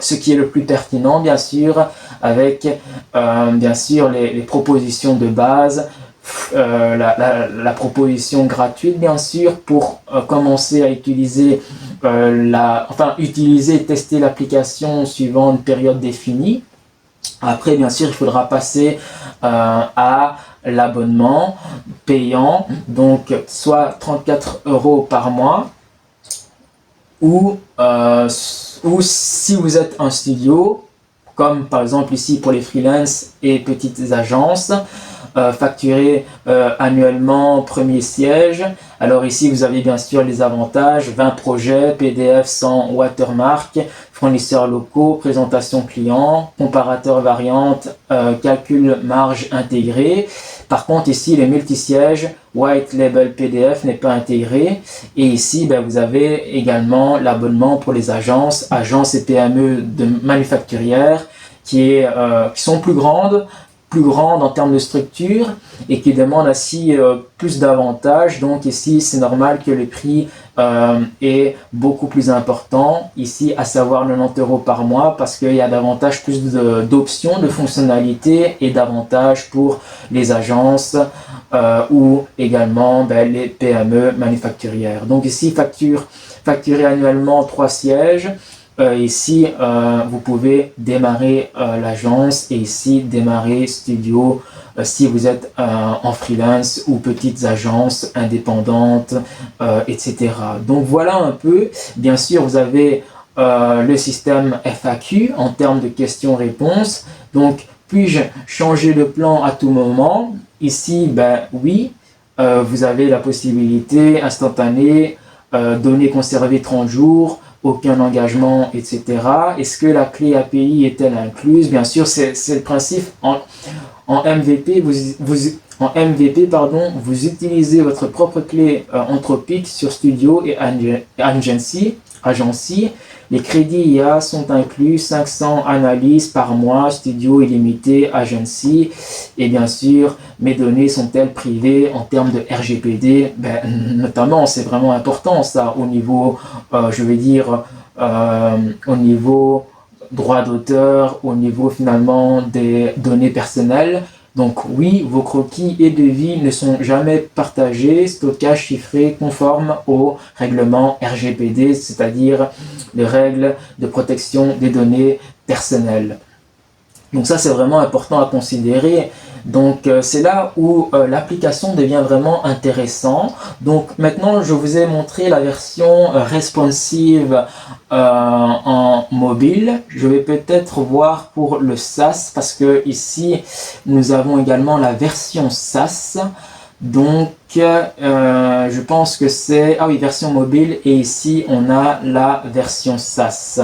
A: ce qui est le plus pertinent, bien sûr, avec bien sûr les propositions de base, la proposition gratuite, bien sûr, pour commencer à utiliser utiliser et tester l'application suivant une période définie. Après, bien sûr, il faudra passer à l'abonnement payant, donc soit 34 € par mois, ou si vous êtes un studio, comme par exemple ici pour les freelances et petites agences, facturé annuellement premier siège. Alors ici vous avez bien sûr les avantages, 20 projets, PDF sans watermark, fournisseurs locaux, présentation client, comparateur variante, calcul marge intégré. Par contre ici les multi-sièges, white label PDF n'est pas intégré. Et ici vous avez également l'abonnement pour les agences et PME manufacturières qui sont plus grandes en termes de structure et qui demandent ainsi plus d'avantages. Donc ici c'est normal que le prix est beaucoup plus important ici, à savoir 90 € par mois, parce qu'il y a davantage plus d'options, de fonctionnalités et d'avantages pour les agences ou également les PME manufacturières. Donc ici facturé annuellement 3 sièges, ici, vous pouvez démarrer l'agence et ici démarrer Studio si vous êtes en freelance ou petites agences indépendantes, etc. Donc voilà un peu. Bien sûr, vous avez le système FAQ en termes de questions-réponses. Donc, puis-je changer de plan à tout moment? Ici, ben oui, vous avez la possibilité instantanée, données conservées 30 jours, aucun engagement, etc. Est-ce que la clé API est-elle incluse? Bien sûr, c'est le principe. En MVP, vous utilisez votre propre clé Anthropic sur Studio et Agency. Les crédits IA sont inclus, 500 analyses par mois, Studio illimité, Agency. Et bien sûr, mes données sont-elles privées en termes de RGPD? Ben, notamment, c'est vraiment important ça au niveau, je vais dire, au niveau droit d'auteur, au niveau finalement des données personnelles. Donc oui, vos croquis et devis ne sont jamais partagés, stockage chiffré conforme au règlement RGPD, c'est-à-dire les règles de protection des données personnelles. Donc ça, c'est vraiment important à considérer. Donc c'est là où l'application devient vraiment intéressant. Donc maintenant, je vous ai montré la version responsive en mobile. Je vais peut-être voir pour le SaaS parce que ici, nous avons également la version SaaS. Donc je pense que c'est... Ah oui, version mobile et ici, on a la version SaaS.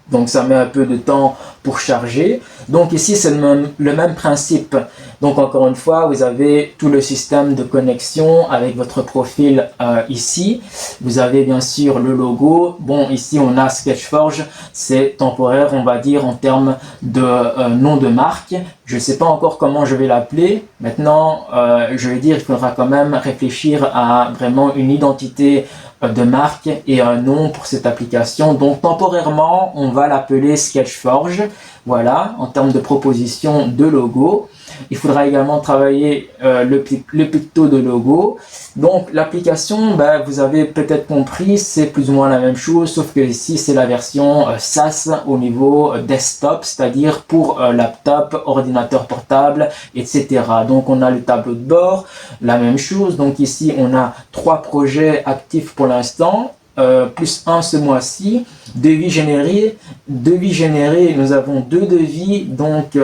A: Donc ça met un peu de temps pour charger. Donc ici c'est le même principe. Donc encore une fois, vous avez tout le système de connexion avec votre profil ici. Vous avez bien sûr le logo. Bon, ici on a Sketchforge, c'est temporaire on va dire en termes de nom de marque. Je ne sais pas encore comment je vais l'appeler. Maintenant, je vais dire il faudra quand même réfléchir à vraiment une identité de marque et un nom pour cette application. Donc temporairement, on va l'appeler Sketchforge. Voilà, en termes de proposition de logo. Il faudra également travailler le picto de logo. Donc l'application, ben, vous avez peut-être compris, c'est plus ou moins la même chose, sauf que ici c'est la version SaaS au niveau desktop, c'est-à-dire pour laptop, ordinateur portable, etc. Donc on a le tableau de bord, la même chose. Donc ici on a 3 projets actifs pour l'instant. Plus 1 ce mois-ci. Devis généré, nous avons 2 devis donc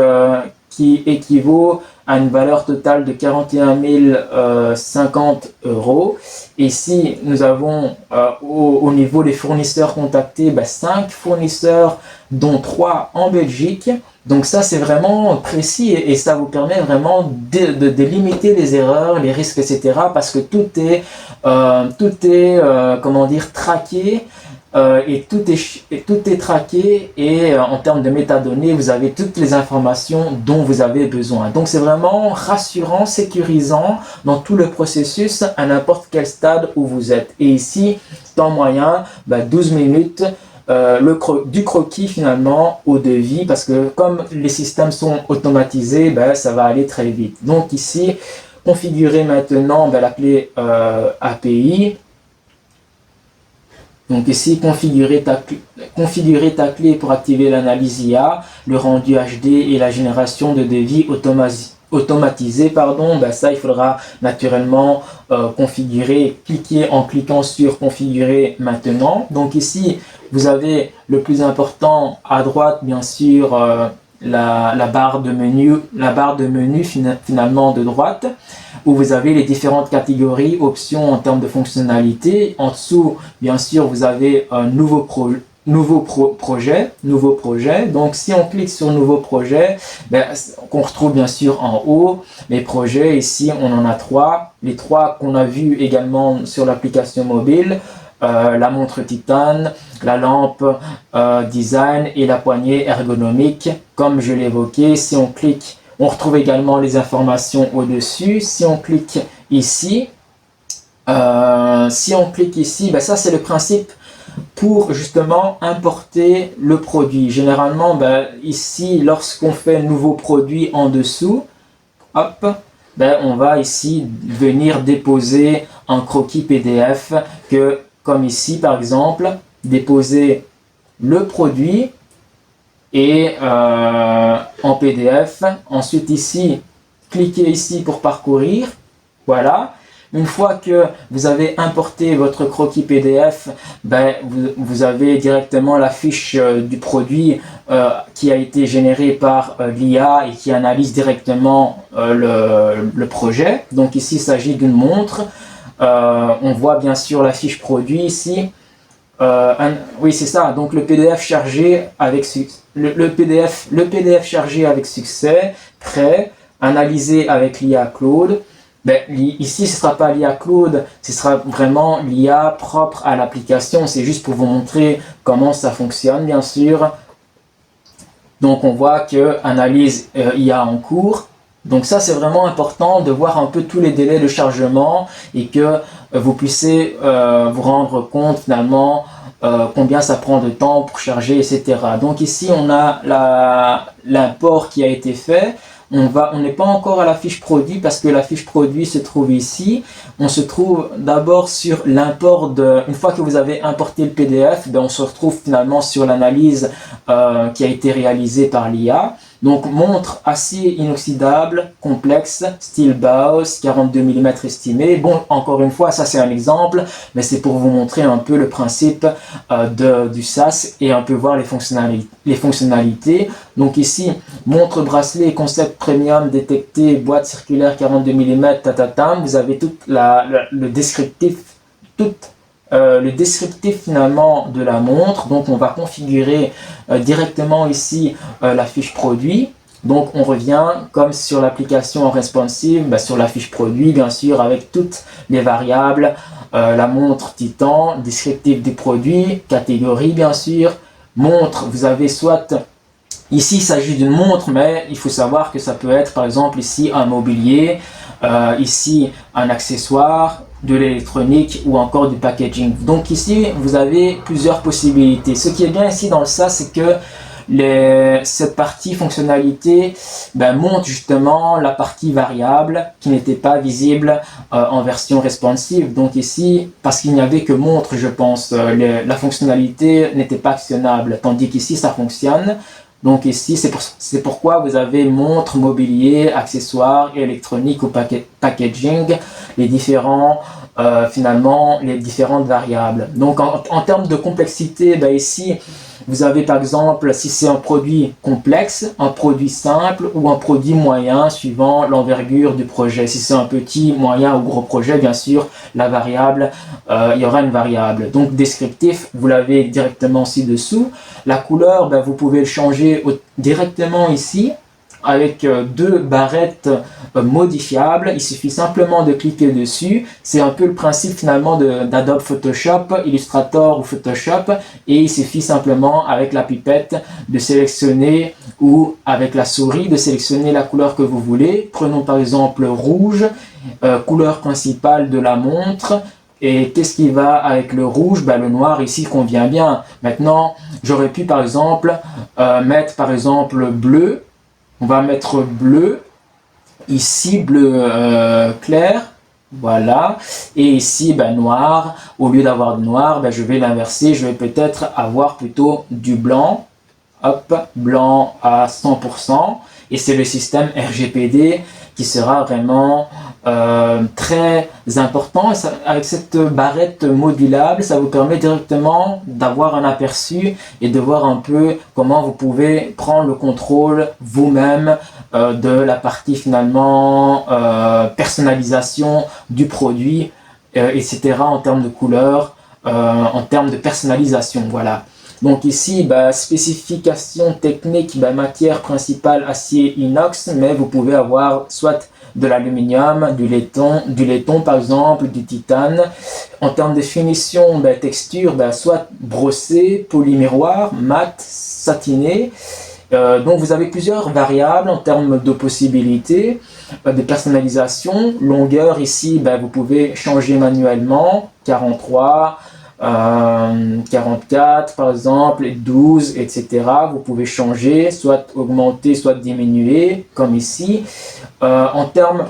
A: qui équivaut à une valeur totale de 41 050 €. Ici, nous avons au niveau des fournisseurs contactés, 5 fournisseurs, dont 3 en Belgique. Donc ça, c'est vraiment précis et ça vous permet vraiment de limiter les erreurs, les risques, etc. Parce que tout est comment dire, traqué. Et tout est traqué et en termes de métadonnées, vous avez toutes les informations dont vous avez besoin. Donc c'est vraiment rassurant, sécurisant dans tout le processus à n'importe quel stade où vous êtes. Et ici, temps moyen, 12 minutes. Du croquis finalement au devis parce que comme les systèmes sont automatisés, ça va aller très vite. Donc ici, configurer maintenant la clé API. Donc ici, configurer ta clé pour activer l'analyse IA, le rendu HD et la génération de devis automatisé. Ça, il faudra naturellement configurer, cliquer en cliquant sur configurer maintenant. Donc ici, vous avez le plus important à droite, bien sûr, la barre de menu finalement de droite, où vous avez les différentes catégories, options en termes de fonctionnalité. En dessous, bien sûr, vous avez un nouveau projet. Donc, si on clique sur nouveau projet, qu'on retrouve bien sûr en haut, les projets, ici, on en a 3. Les 3 qu'on a vus également sur l'application mobile. La montre titane, la lampe design et la poignée ergonomique. Comme je l'évoquais, si on clique, on retrouve également les informations au-dessus. Si on clique ici, ça c'est le principe pour justement importer le produit. Généralement, ici, lorsqu'on fait nouveau produit en dessous, hop, on va ici venir déposer un croquis PDF que comme ici par exemple, déposer le produit et en PDF. Ensuite ici, cliquez ici pour parcourir. Voilà. Une fois que vous avez importé votre croquis PDF, vous avez directement la fiche du produit qui a été générée par l'IA et qui analyse directement le projet. Donc ici, il s'agit d'une montre. On voit bien sûr la fiche produit ici. Oui, c'est ça. Donc le PDF chargé avec le PDF chargé avec succès, prêt, analysé avec l'IA Claude. Ici, ce ne sera pas l'IA Claude, ce sera vraiment l'IA propre à l'application. C'est juste pour vous montrer comment ça fonctionne, bien sûr. Donc, on voit que analyse IA en cours. Donc ça, c'est vraiment important de voir un peu tous les délais de chargement et que vous puissiez vous rendre compte finalement combien ça prend de temps pour charger, etc. Donc ici, on a l'import qui a été fait. On n'est pas encore à la fiche produit parce que la fiche produit se trouve ici. On se trouve d'abord sur l'import une fois que vous avez importé le PDF, on se retrouve finalement sur l'analyse qui a été réalisée par l'IA. Donc montre acier inoxydable, complexe, style Bauhaus, 42 mm estimé. Bon, encore une fois, ça c'est un exemple, mais c'est pour vous montrer un peu le principe du SAS et un peu voir les fonctionnalités. Donc ici, montre bracelet concept premium détecté, boîte circulaire 42 mm, tatatam. Vous avez tout le descriptif, le descriptif finalement de la montre. Donc on va configurer directement ici la fiche produit. Donc on revient comme sur l'application responsive, sur la fiche produit bien sûr avec toutes les variables, la montre Titan, descriptif du produit, catégorie bien sûr, montre, vous avez soit ici il s'agit d'une montre, mais il faut savoir que ça peut être par exemple ici un mobilier, ici un accessoire, de l'électronique ou encore du packaging. Donc ici, vous avez plusieurs possibilités. Ce qui est bien ici dans le SAS, c'est que cette partie fonctionnalité montre justement la partie variable qui n'était pas visible en version responsive. Donc ici, parce qu'il n'y avait que montre, je pense, la fonctionnalité n'était pas actionnable, tandis qu'ici, ça fonctionne. Donc ici, c'est pourquoi vous avez montre, mobilier, accessoires, électronique ou packaging, les différentes variables. Donc en termes de complexité, ici, vous avez par exemple, si c'est un produit complexe, un produit simple ou un produit moyen suivant l'envergure du projet. Si c'est un petit, moyen ou gros projet, bien sûr, la variable, il y aura une variable. Donc descriptif, vous l'avez directement ci-dessous. La couleur, vous pouvez le changer directement ici avec deux barrettes modifiables. Il suffit simplement de cliquer dessus. C'est un peu le principe finalement d'Adobe Photoshop, Illustrator ou Photoshop, et il suffit simplement avec la pipette de sélectionner ou avec la souris de sélectionner la couleur que vous voulez. Prenons par exemple rouge, couleur principale de la montre. Et qu'est-ce qui va avec le rouge? Le noir ici convient bien. Maintenant, j'aurais pu par exemple mettre par exemple bleu. On va mettre bleu, ici bleu clair, voilà, et ici noir. Au lieu d'avoir du noir, je vais l'inverser, je vais peut-être avoir plutôt du blanc, hop, blanc à 100%, et c'est le système RGPD qui sera vraiment très important. Et ça, avec cette barrette modulable, ça vous permet directement d'avoir un aperçu et de voir un peu comment vous pouvez prendre le contrôle vous-même de la partie finalement personnalisation du produit, etc. en termes de couleur, en termes de personnalisation, voilà. Donc ici, spécification technique, matière principale acier inox, mais vous pouvez avoir soit de l'aluminium, du laiton par exemple, du titane. En termes de finition, texture, soit brossé, polymiroir, mat, satiné. Donc vous avez plusieurs variables en termes de possibilités de personnalisation. Longueur ici, vous pouvez changer manuellement, 43, 44 par exemple, 12, etc. Vous pouvez changer, soit augmenter, soit diminuer, comme ici. En termes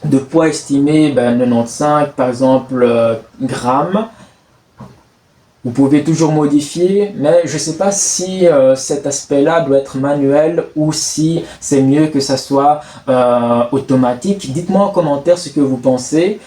A: de poids estimé, 95 par exemple grammes.
B: Vous pouvez toujours modifier, mais je ne sais pas si cet aspect-là doit être manuel ou si c'est mieux que ça soit automatique. Dites-moi en commentaire ce que vous pensez.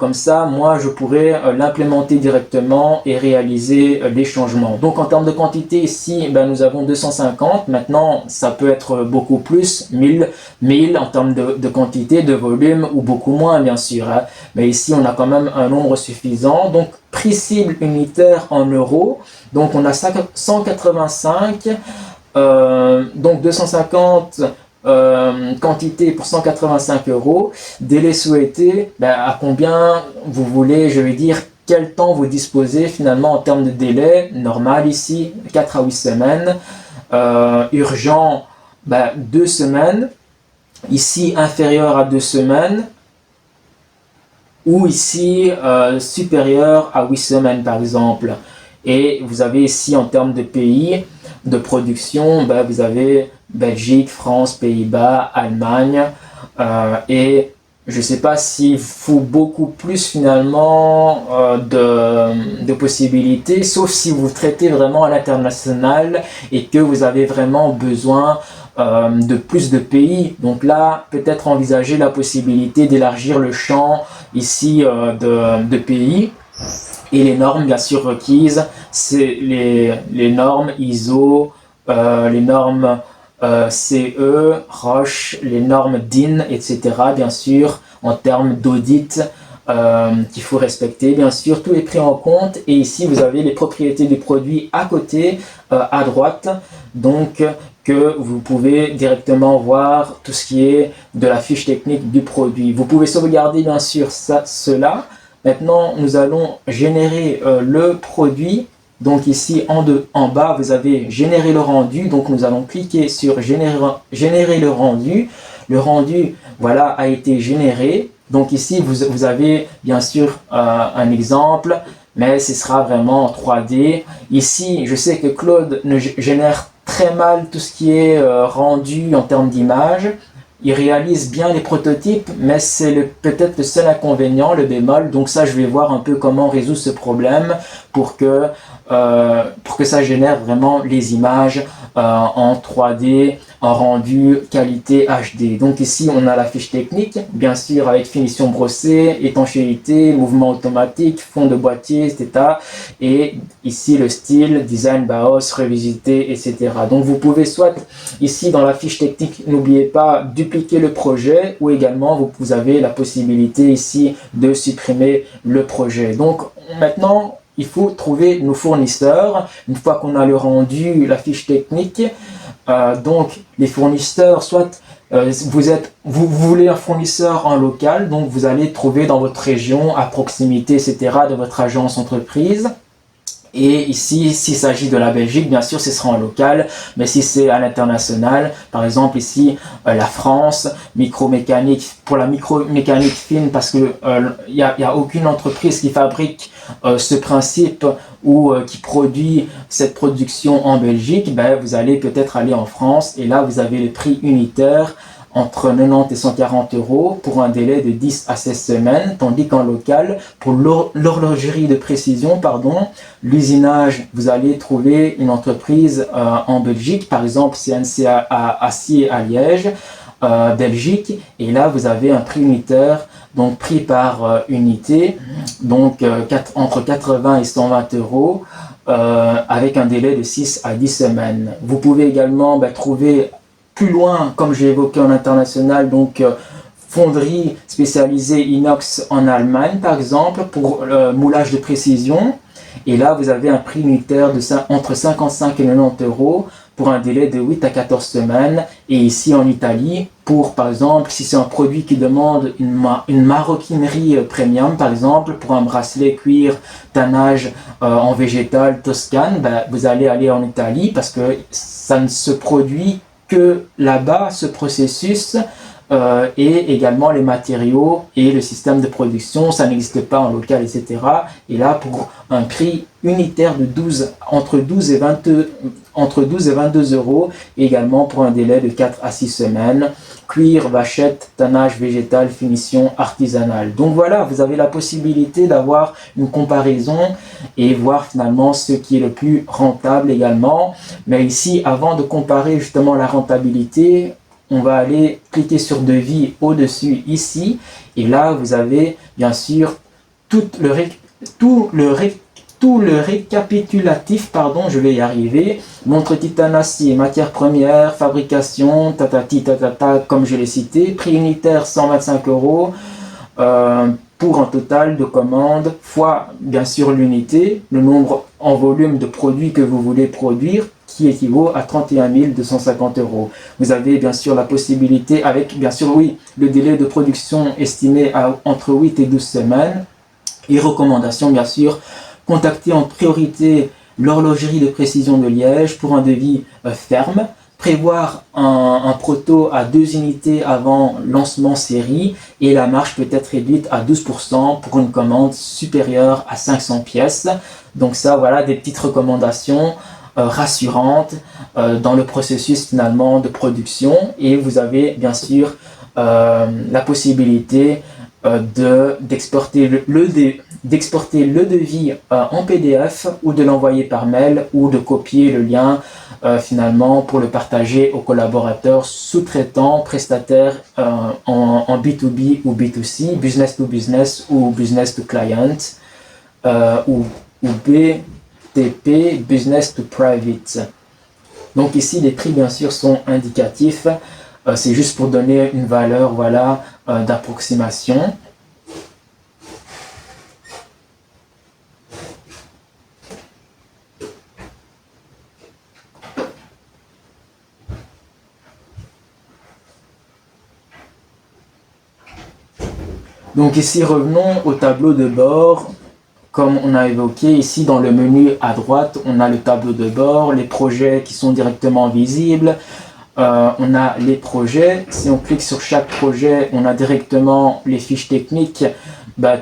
B: Comme ça, moi, je pourrais l'implémenter directement et réaliser les changements. Donc, en termes de quantité, ici, nous avons 250. Maintenant, ça peut être beaucoup plus, 1000 en termes de quantité, de volume ou beaucoup moins, bien sûr. Hein. Mais ici, on a quand même un nombre suffisant. Donc, prix cible unitaire en euros, donc on a 185, donc 250 quantité pour 185 euros. Délai souhaité, à combien vous voulez, je vais dire, quel temps vous disposez finalement en termes de délai. Normal ici, 4 à 8 semaines. Urgent, 2 semaines. Ici, inférieur à 2 semaines. Ou ici supérieur à 8 semaines par exemple. Et vous avez ici en termes de pays de production, vous avez Belgique, France, Pays-Bas, Allemagne et je ne sais pas s'il faut beaucoup plus finalement de possibilités, sauf si vous traitez vraiment à l'international et que vous avez vraiment besoin de plus de pays. Donc là, peut-être envisager la possibilité d'élargir le champ ici de pays. Et les normes bien sûr requises, c'est les normes ISO, les normes CE, Roche, les normes DIN, etc. bien sûr, en termes d'audit qu'il faut respecter. Bien sûr, tout est pris en compte. Et ici, vous avez les propriétés du produit à côté, à droite. Donc, que vous pouvez directement voir tout ce qui est de la fiche technique du produit. Vous pouvez sauvegarder bien sûr cela. Maintenant, nous allons générer le produit. Donc ici en bas, vous avez générer le rendu. Donc nous allons cliquer sur générer le rendu. Le rendu, voilà, a été généré. Donc ici, vous avez bien sûr un exemple, mais ce sera vraiment en 3D. Ici, je sais que Claude ne génère très mal tout ce qui est rendu en termes d'image. Il réalise bien les prototypes, mais c'est peut-être le seul inconvénient, le bémol. Donc ça, je vais voir un peu comment résoudre ce problème pour que ça génère vraiment les images en 3D, en rendu qualité HD. Donc ici, on a la fiche technique, bien sûr avec finition brossée, étanchéité, mouvement automatique, fond de boîtier, etc. Et ici, le style, design, BAOS, revisité, etc. Donc vous pouvez soit, ici dans la fiche technique, n'oubliez pas dupliquer le projet ou également vous avez la possibilité ici de supprimer le projet. Donc maintenant, il faut trouver nos fournisseurs. Une fois qu'on a le rendu, la fiche technique, donc les fournisseurs, soit vous voulez un fournisseur en local, donc vous allez trouver dans votre région, à proximité, etc. de votre agence entreprise. Et ici, s'il s'agit de la Belgique, bien sûr, ce sera en local, mais si c'est à l'international, par exemple ici, la France, micromécanique, pour la micromécanique fine, parce que y a aucune entreprise qui fabrique ce principe ou qui produit cette production en Belgique, vous allez peut-être aller en France, et là, vous avez les prix unitaires entre 90 et 140 euros pour un délai de 10 à 16 semaines, tandis qu'en local, pour l'horlogerie de précision, l'usinage, vous allez trouver une entreprise en Belgique, par exemple CNC Acier à Liège, Belgique, et là vous avez un prix unitaire, donc prix par unité, donc entre 80 et 120 euros, avec un délai de 6 à 10 semaines. Vous pouvez également trouver plus loin, comme j'ai évoqué en international, donc fonderie spécialisée inox en Allemagne par exemple pour moulage de précision, et là vous avez un prix unitaire de entre 55 et 90 euros pour un délai de 8 à 14 semaines. Et ici en Italie, pour par exemple si c'est un produit qui demande une maroquinerie premium, par exemple pour un bracelet cuir tannage en végétal Toscane, vous allez aller en Italie parce que ça ne se produit que là-bas, ce processus et également les matériaux et le système de production, ça n'existe pas en local, etc. Et là, pour un prix unitaire de entre 12 et 22 euros, et également pour un délai de 4 à 6 semaines. Cuir, vachette, tannage végétal, finition artisanale. Donc voilà, vous avez la possibilité d'avoir une comparaison et voir finalement ce qui est le plus rentable également. Mais ici, avant de comparer justement la rentabilité, on va aller cliquer sur devis au-dessus ici. Et là, vous avez bien sûr tout le récapitulatif, je vais y arriver. Montre titane acier, matière première, fabrication, comme je l'ai cité. Prix unitaire 125 euros pour un total de commandes fois bien sûr l'unité, le nombre en volume de produits que vous voulez produire, qui équivaut à 31 250 euros. Vous avez bien sûr la possibilité, avec bien sûr le délai de production estimé à entre 8 et 12 semaines. Et recommandations bien sûr, contacter en priorité l'horlogerie de précision de Liège pour un devis ferme. Prévoir un proto à 2 unités avant lancement série et la marge peut être réduite à 12% pour une commande supérieure à 500 pièces. Donc ça, voilà des petites recommandations rassurantes dans le processus finalement de production. Et vous avez bien sûr la possibilité d'exporter le devis en PDF ou de l'envoyer par mail ou de copier le lien finalement pour le partager aux collaborateurs, sous-traitants, prestataires en B2B ou B2C, business to business ou business to client ou BTP, business to private. Donc ici les prix bien sûr sont indicatifs, c'est juste pour donner une valeur d'approximation. Donc ici, revenons au tableau de bord. Comme on a évoqué ici dans le menu à droite, on a le tableau de bord, les projets qui sont directement visibles. On a les projets. Si on clique sur chaque projet, on a directement les fiches techniques,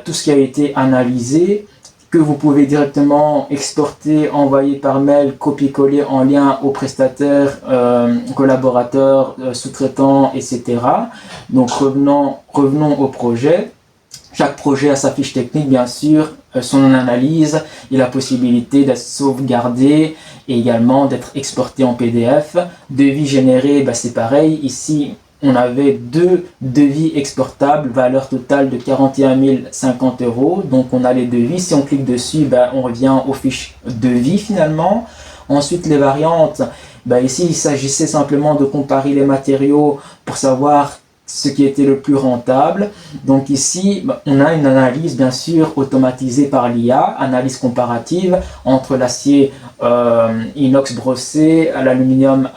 B: tout ce qui a été analysé, que vous pouvez directement exporter, envoyer par mail, copier-coller en lien aux prestataires, collaborateurs, sous-traitants, etc. Donc revenons au projet. Chaque projet a sa fiche technique, bien sûr, son analyse et la possibilité d'être sauvegardé et également d'être exporté en PDF. Devis généré, c'est pareil. Ici, on avait 2 devis exportables, valeur totale de 41 050 euros. Donc, on a les devis. Si on clique dessus, on revient aux fiches devis finalement. Ensuite, les variantes. Ici, il s'agissait simplement de comparer les matériaux pour savoir ce qui était le plus rentable. Donc ici, on a une analyse bien sûr automatisée par l'IA, analyse comparative entre l'acier inox brossé, l'aluminium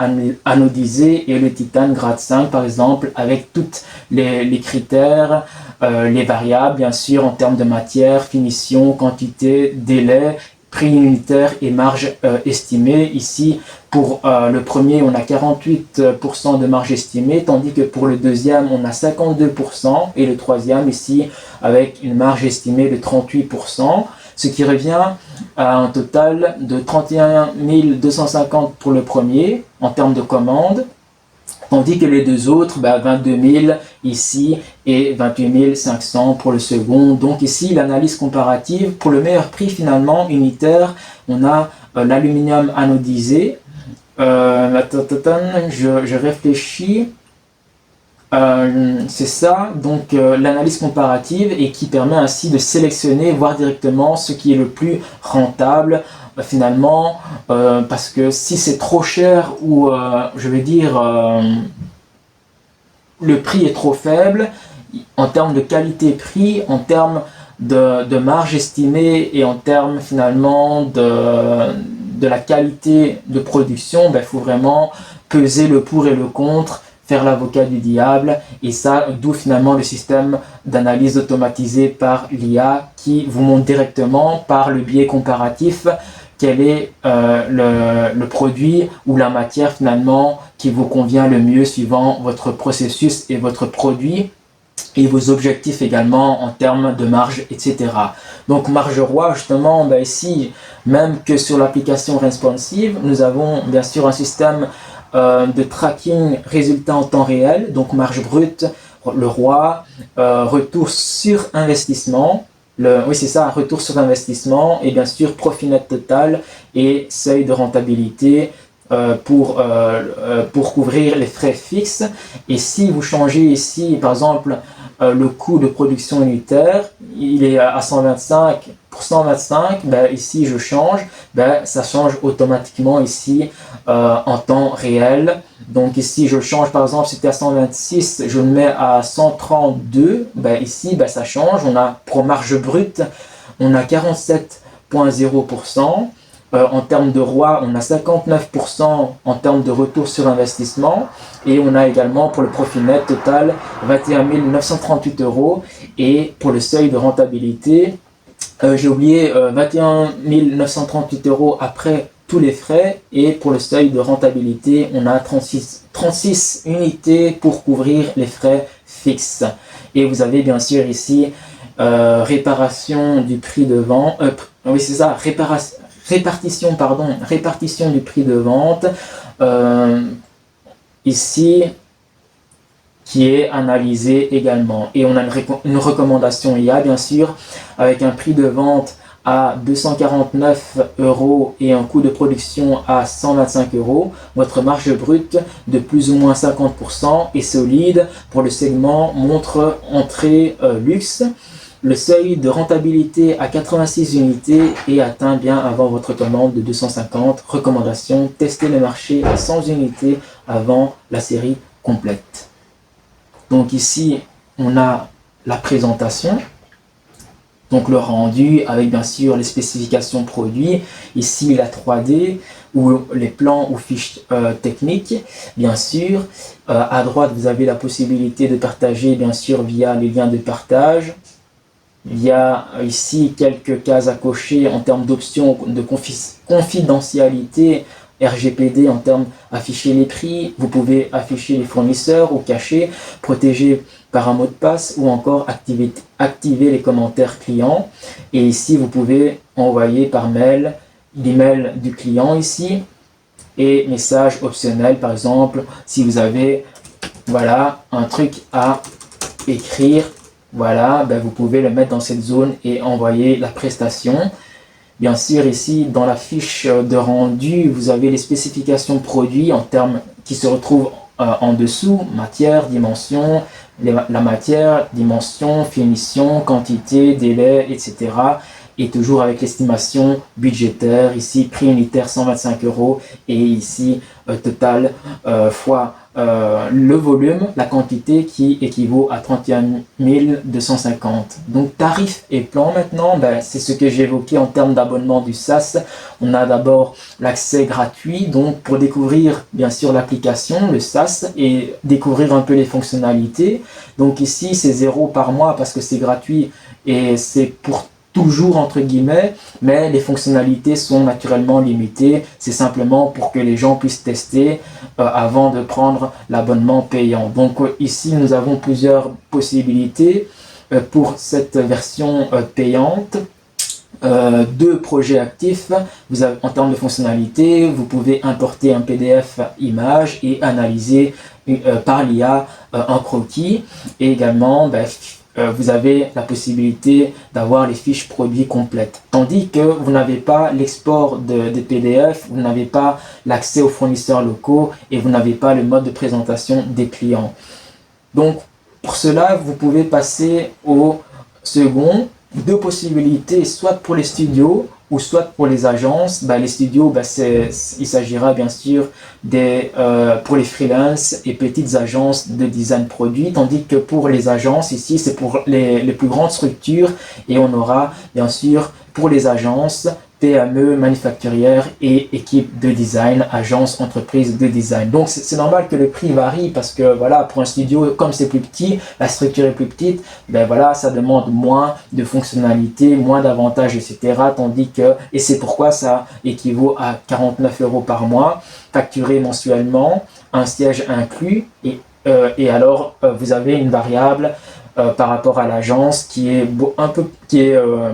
B: anodisé et le titane grade 5 par exemple, avec toutes les critères, les variables bien sûr en termes de matière, finition, quantité, délai, prix unitaire et marge estimée. Ici, pour le premier, on a 48% de marge estimée, tandis que pour le deuxième, on a 52%, et le troisième ici, avec une marge estimée de 38%, ce qui revient à un total de 31 250 pour le premier, en termes de commandes, tandis que les deux autres, 22 000 ici et 28 500 pour le second. Donc ici, l'analyse comparative, pour le meilleur prix finalement unitaire, on a l'aluminium anodisé. Je réfléchis. C'est ça, donc l'analyse comparative et qui permet ainsi de sélectionner, voir directement ce qui est le plus rentable finalement, parce que si c'est trop cher ou le prix est trop faible, en termes de qualité-prix, en termes de marge estimée et en termes finalement de la qualité de production, il faut vraiment peser le pour et le contre, faire l'avocat du diable, et ça, d'où finalement le système d'analyse automatisé par l'IA qui vous montre directement par le biais comparatif quel est le produit ou la matière finalement qui vous convient le mieux suivant votre processus et votre produit et vos objectifs également en termes de marge, etc. Donc marge roi, justement, ben ici, même que sur l'application responsive, nous avons bien sûr un système de tracking résultats en temps réel, donc marge brute, le roi, retour sur investissement, oui c'est ça, retour sur investissement, et bien sûr profit net total et seuil de rentabilité pour couvrir les frais fixes. Et si vous changez ici, par exemple, le coût de production unitaire, il est à 125, pour 125, ben ici je change, ben ça change automatiquement ici en temps réel. Donc ici je change, par exemple c'était à 126, je le mets à 132, ben ici ben ça change, on a pour marge brute, on a 47,0%. En termes de ROI, on a 59% en termes de retour sur investissement et on a également pour le profit net total 21 938 euros et pour le seuil de rentabilité, j'ai oublié 21 938 euros après tous les frais et pour le seuil de rentabilité, on a 36 unités pour couvrir les frais fixes. Et vous avez bien sûr ici réparation du prix de vente, oui c'est ça, répartition du prix de vente, ici, qui est analysé également. Et on a une recommandation IA, bien sûr, avec un prix de vente à 249 euros et un coût de production à 125 euros. Votre marge brute de plus ou moins 50% est solide pour le segment montre entrée luxe. Le seuil de rentabilité à 86 unités est atteint bien avant votre commande de 250. Recommandation, tester le marché à 100 unités avant la série complète. Donc ici, on a la présentation, donc le rendu avec bien sûr les spécifications produits. Ici, la 3D ou les plans ou fiches techniques, bien sûr. À droite, vous avez la possibilité de partager bien sûr via les liens de partage. Il y a ici quelques cases à cocher en termes d'options de confidentialité RGPD en termes afficher les prix, vous pouvez afficher les fournisseurs ou cacher, protéger par un mot de passe ou encore activer les commentaires clients. Et ici, vous pouvez envoyer par mail l'email du client ici et message optionnel, par exemple, si vous avez voilà, un truc à écrire. Voilà, ben vous pouvez le mettre dans cette zone et envoyer la prestation. Bien sûr, ici, dans la fiche de rendu, vous avez les spécifications produits en termes qui se retrouvent en dessous, matière, dimension, la matière, dimension, finition, quantité, délai, etc. Et toujours avec l'estimation budgétaire, ici, prix unitaire 125 euros et ici, total fois le volume, la quantité qui équivaut à 31 250. Donc tarif et plan maintenant, ben, c'est ce que j'ai évoqué en termes d'abonnement du SaaS. On a d'abord l'accès gratuit, donc pour découvrir bien sûr l'application, le SaaS et découvrir un peu les fonctionnalités. Donc ici c'est 0 par mois parce que c'est gratuit et c'est pour toujours entre guillemets, mais les fonctionnalités sont naturellement limitées. C'est simplement pour que les gens puissent tester avant de prendre l'abonnement payant. Donc ici nous avons plusieurs possibilités pour cette version payante. Deux projets actifs. Vous avez, en termes de fonctionnalités, vous pouvez importer un PDF image et analyser par l'IA un croquis. Et également, vous avez la possibilité d'avoir les fiches produits complètes. Tandis que vous n'avez pas l'export des PDF, vous n'avez pas l'accès aux fournisseurs locaux et vous n'avez pas le mode de présentation des clients. Donc, pour cela, vous pouvez passer au second. Deux possibilités, soit pour les studios ou soit pour les agences. Les studios, il s'agira bien sûr pour les freelances et petites agences de design produit, tandis que pour les agences, ici, c'est pour les plus grandes structures et on aura bien sûr pour les agences PME, manufacturière et équipe de design, agence, entreprise de design. Donc c'est normal que le prix varie parce que voilà, pour un studio, comme c'est plus petit, la structure est plus petite, ben voilà, ça demande moins de fonctionnalités, moins d'avantages, etc. Tandis que, et c'est pourquoi ça équivaut à 49 € par mois, facturé mensuellement, un siège inclus, et alors vous avez une variable par rapport à l'agence qui est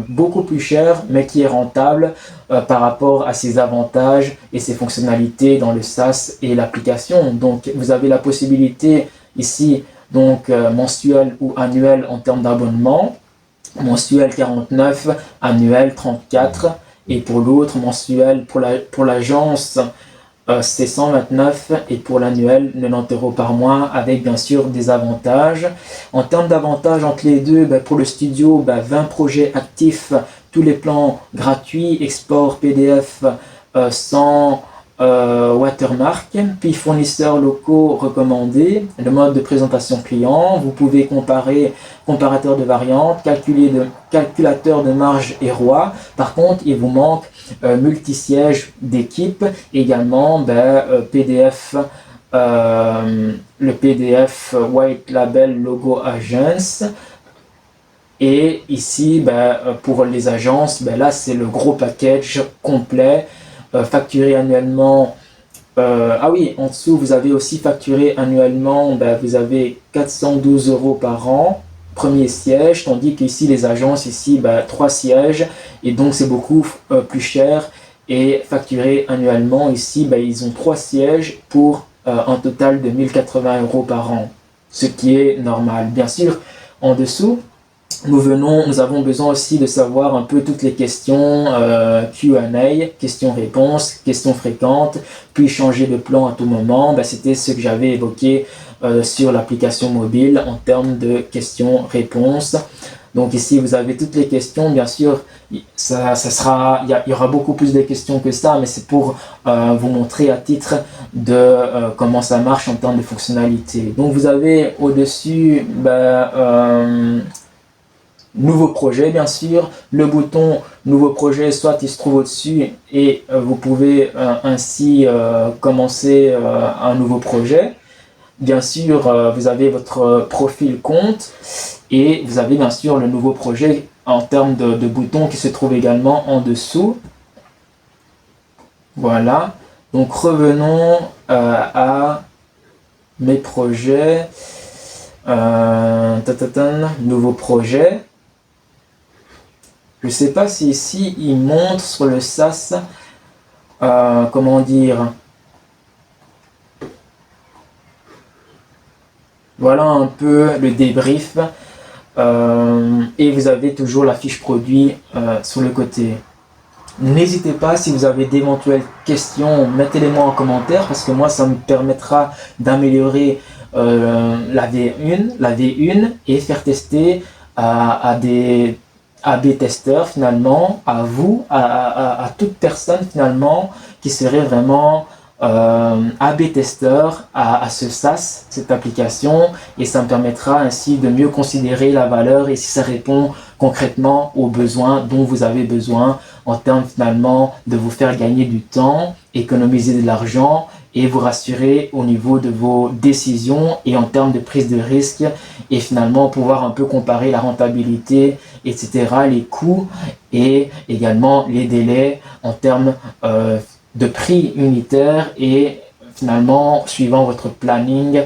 B: beaucoup plus cher mais qui est rentable par rapport à ses avantages et ses fonctionnalités dans le SaaS et l'application. Donc vous avez la possibilité ici donc mensuel ou annuel en termes d'abonnement, mensuel 49, annuel 34, et pour l'autre mensuel pour l'agence c'est 129 et pour l'annuel 90 € par mois avec bien sûr des avantages. En termes d'avantages entre les deux, pour le studio, 20 projets actifs, tous les plans gratuits, export PDF sans watermark, puis fournisseurs locaux recommandés, le mode de présentation client, vous pouvez comparer comparateur de variantes, calculateur de marge et ROI. Par contre, il vous manque multi-siège d'équipe, également PDF, le PDF White Label Logo Agence. Et ici, pour les agences, là c'est le gros package complet, facturé annuellement. Ah oui, en dessous vous avez aussi facturé annuellement, vous avez 412 € par an, premier siège, tandis qu'ici les agences, ici 3 sièges, et donc c'est beaucoup plus cher, et facturé annuellement, ici ils ont 3 sièges pour un total de 1080 € par an, ce qui est normal. Bien sûr, en dessous, nous avons besoin aussi de savoir un peu toutes les questions Q&A, questions-réponses, questions fréquentes, puis changer de plan à tout moment. C'était ce que j'avais évoqué sur l'application mobile en termes de questions-réponses. Donc ici, vous avez toutes les questions. Bien sûr, il y aura beaucoup plus de questions que ça, mais c'est pour vous montrer à titre de comment ça marche en termes de fonctionnalité. Donc vous avez au-dessus nouveau projet, bien sûr, le bouton nouveau projet, soit il se trouve au-dessus et vous pouvez ainsi commencer un nouveau projet. Bien sûr, vous avez votre profil compte et vous avez bien sûr le nouveau projet en termes de boutons qui se trouve également en dessous. Voilà, donc revenons à mes projets. Nouveau projet. Je ne sais pas si ici il montre sur le SaaS, comment dire, voilà un peu le débrief, et vous avez toujours la fiche produit sur le côté. N'hésitez pas, si vous avez d'éventuelles questions, mettez-les-moi en commentaire parce que moi ça me permettra d'améliorer la V1 et faire tester à des AB testeurs finalement, à vous, à toute personne finalement qui serait vraiment AB testeur à ce SaaS, cette application, et ça me permettra ainsi de mieux considérer la valeur et si ça répond concrètement aux besoins dont vous avez besoin en termes finalement de vous faire gagner du temps, économiser de l'argent et vous rassurer au niveau de vos décisions et en termes de prise de risque et finalement pouvoir un peu comparer la rentabilité, etc., les coûts et également les délais en termes de prix unitaire et finalement suivant votre planning,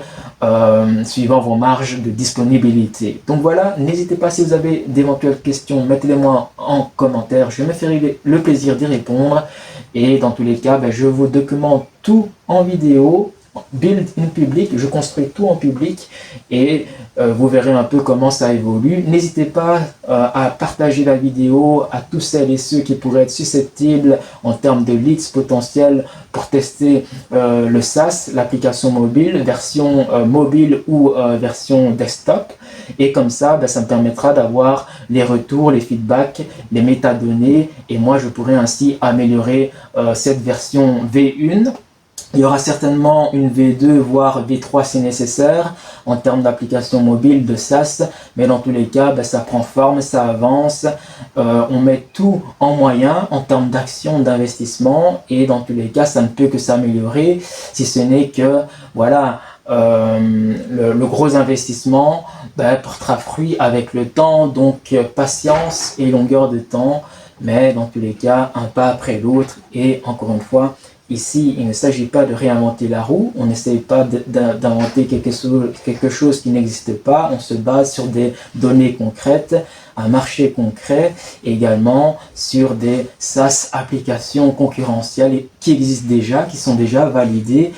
B: suivant vos marges de disponibilité. Donc voilà, n'hésitez pas si vous avez d'éventuelles questions, mettez-les-moi en commentaire, je me ferai le plaisir d'y répondre et dans tous les cas, je vous documente tout en vidéo, build in public, je construis tout en public et vous verrez un peu comment ça évolue. N'hésitez pas à partager la vidéo à tous celles et ceux qui pourraient être susceptibles en termes de leads potentiels pour tester le SaaS, l'application mobile, version mobile ou version desktop. Et comme ça, ça me permettra d'avoir les retours, les feedbacks, les métadonnées et moi je pourrais ainsi améliorer cette version V1 Il y aura certainement une V2 voire V3 si nécessaire en termes d'application mobile, de SaaS, mais dans tous les cas, ça prend forme, ça avance, on met tout en moyen en termes d'action, d'investissement, et dans tous les cas, ça ne peut que s'améliorer, si ce n'est que, voilà, le gros investissement portera fruit avec le temps, donc patience et longueur de temps, mais dans tous les cas, un pas après l'autre, et encore une fois, ici, il ne s'agit pas de réinventer la roue, on n'essaye pas d'inventer quelque chose qui n'existe pas, on se base sur des données concrètes, un marché concret, et également sur des SaaS applications concurrentielles qui existent déjà, qui sont déjà validées,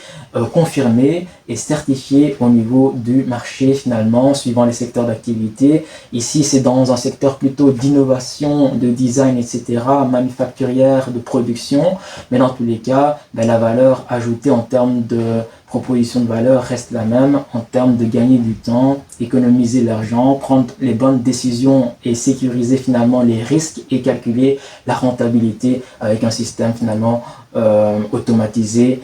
B: confirmées et certifiées au niveau du marché finalement, suivant les secteurs d'activité. Ici, c'est dans un secteur plutôt d'innovation, de design, etc., manufacturière, de production, mais dans tous les cas, la valeur ajoutée en termes de proposition de valeur reste la même, en termes de gagner du temps, économiser l'argent, prendre les bonnes décisions et sécuriser finalement les risques et calculer la rentabilité avec un système finalement automatisé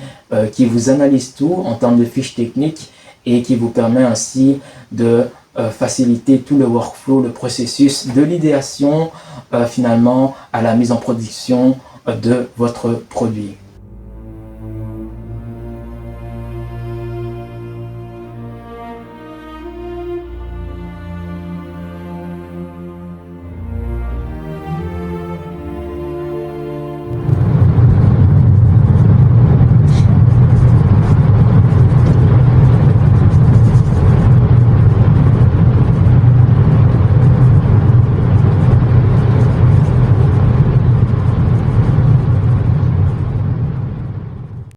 B: qui vous analyse tout en termes de fiches techniques et qui vous permet ainsi de faciliter tout le workflow, le processus de l'idéation finalement à la mise en production de votre produit.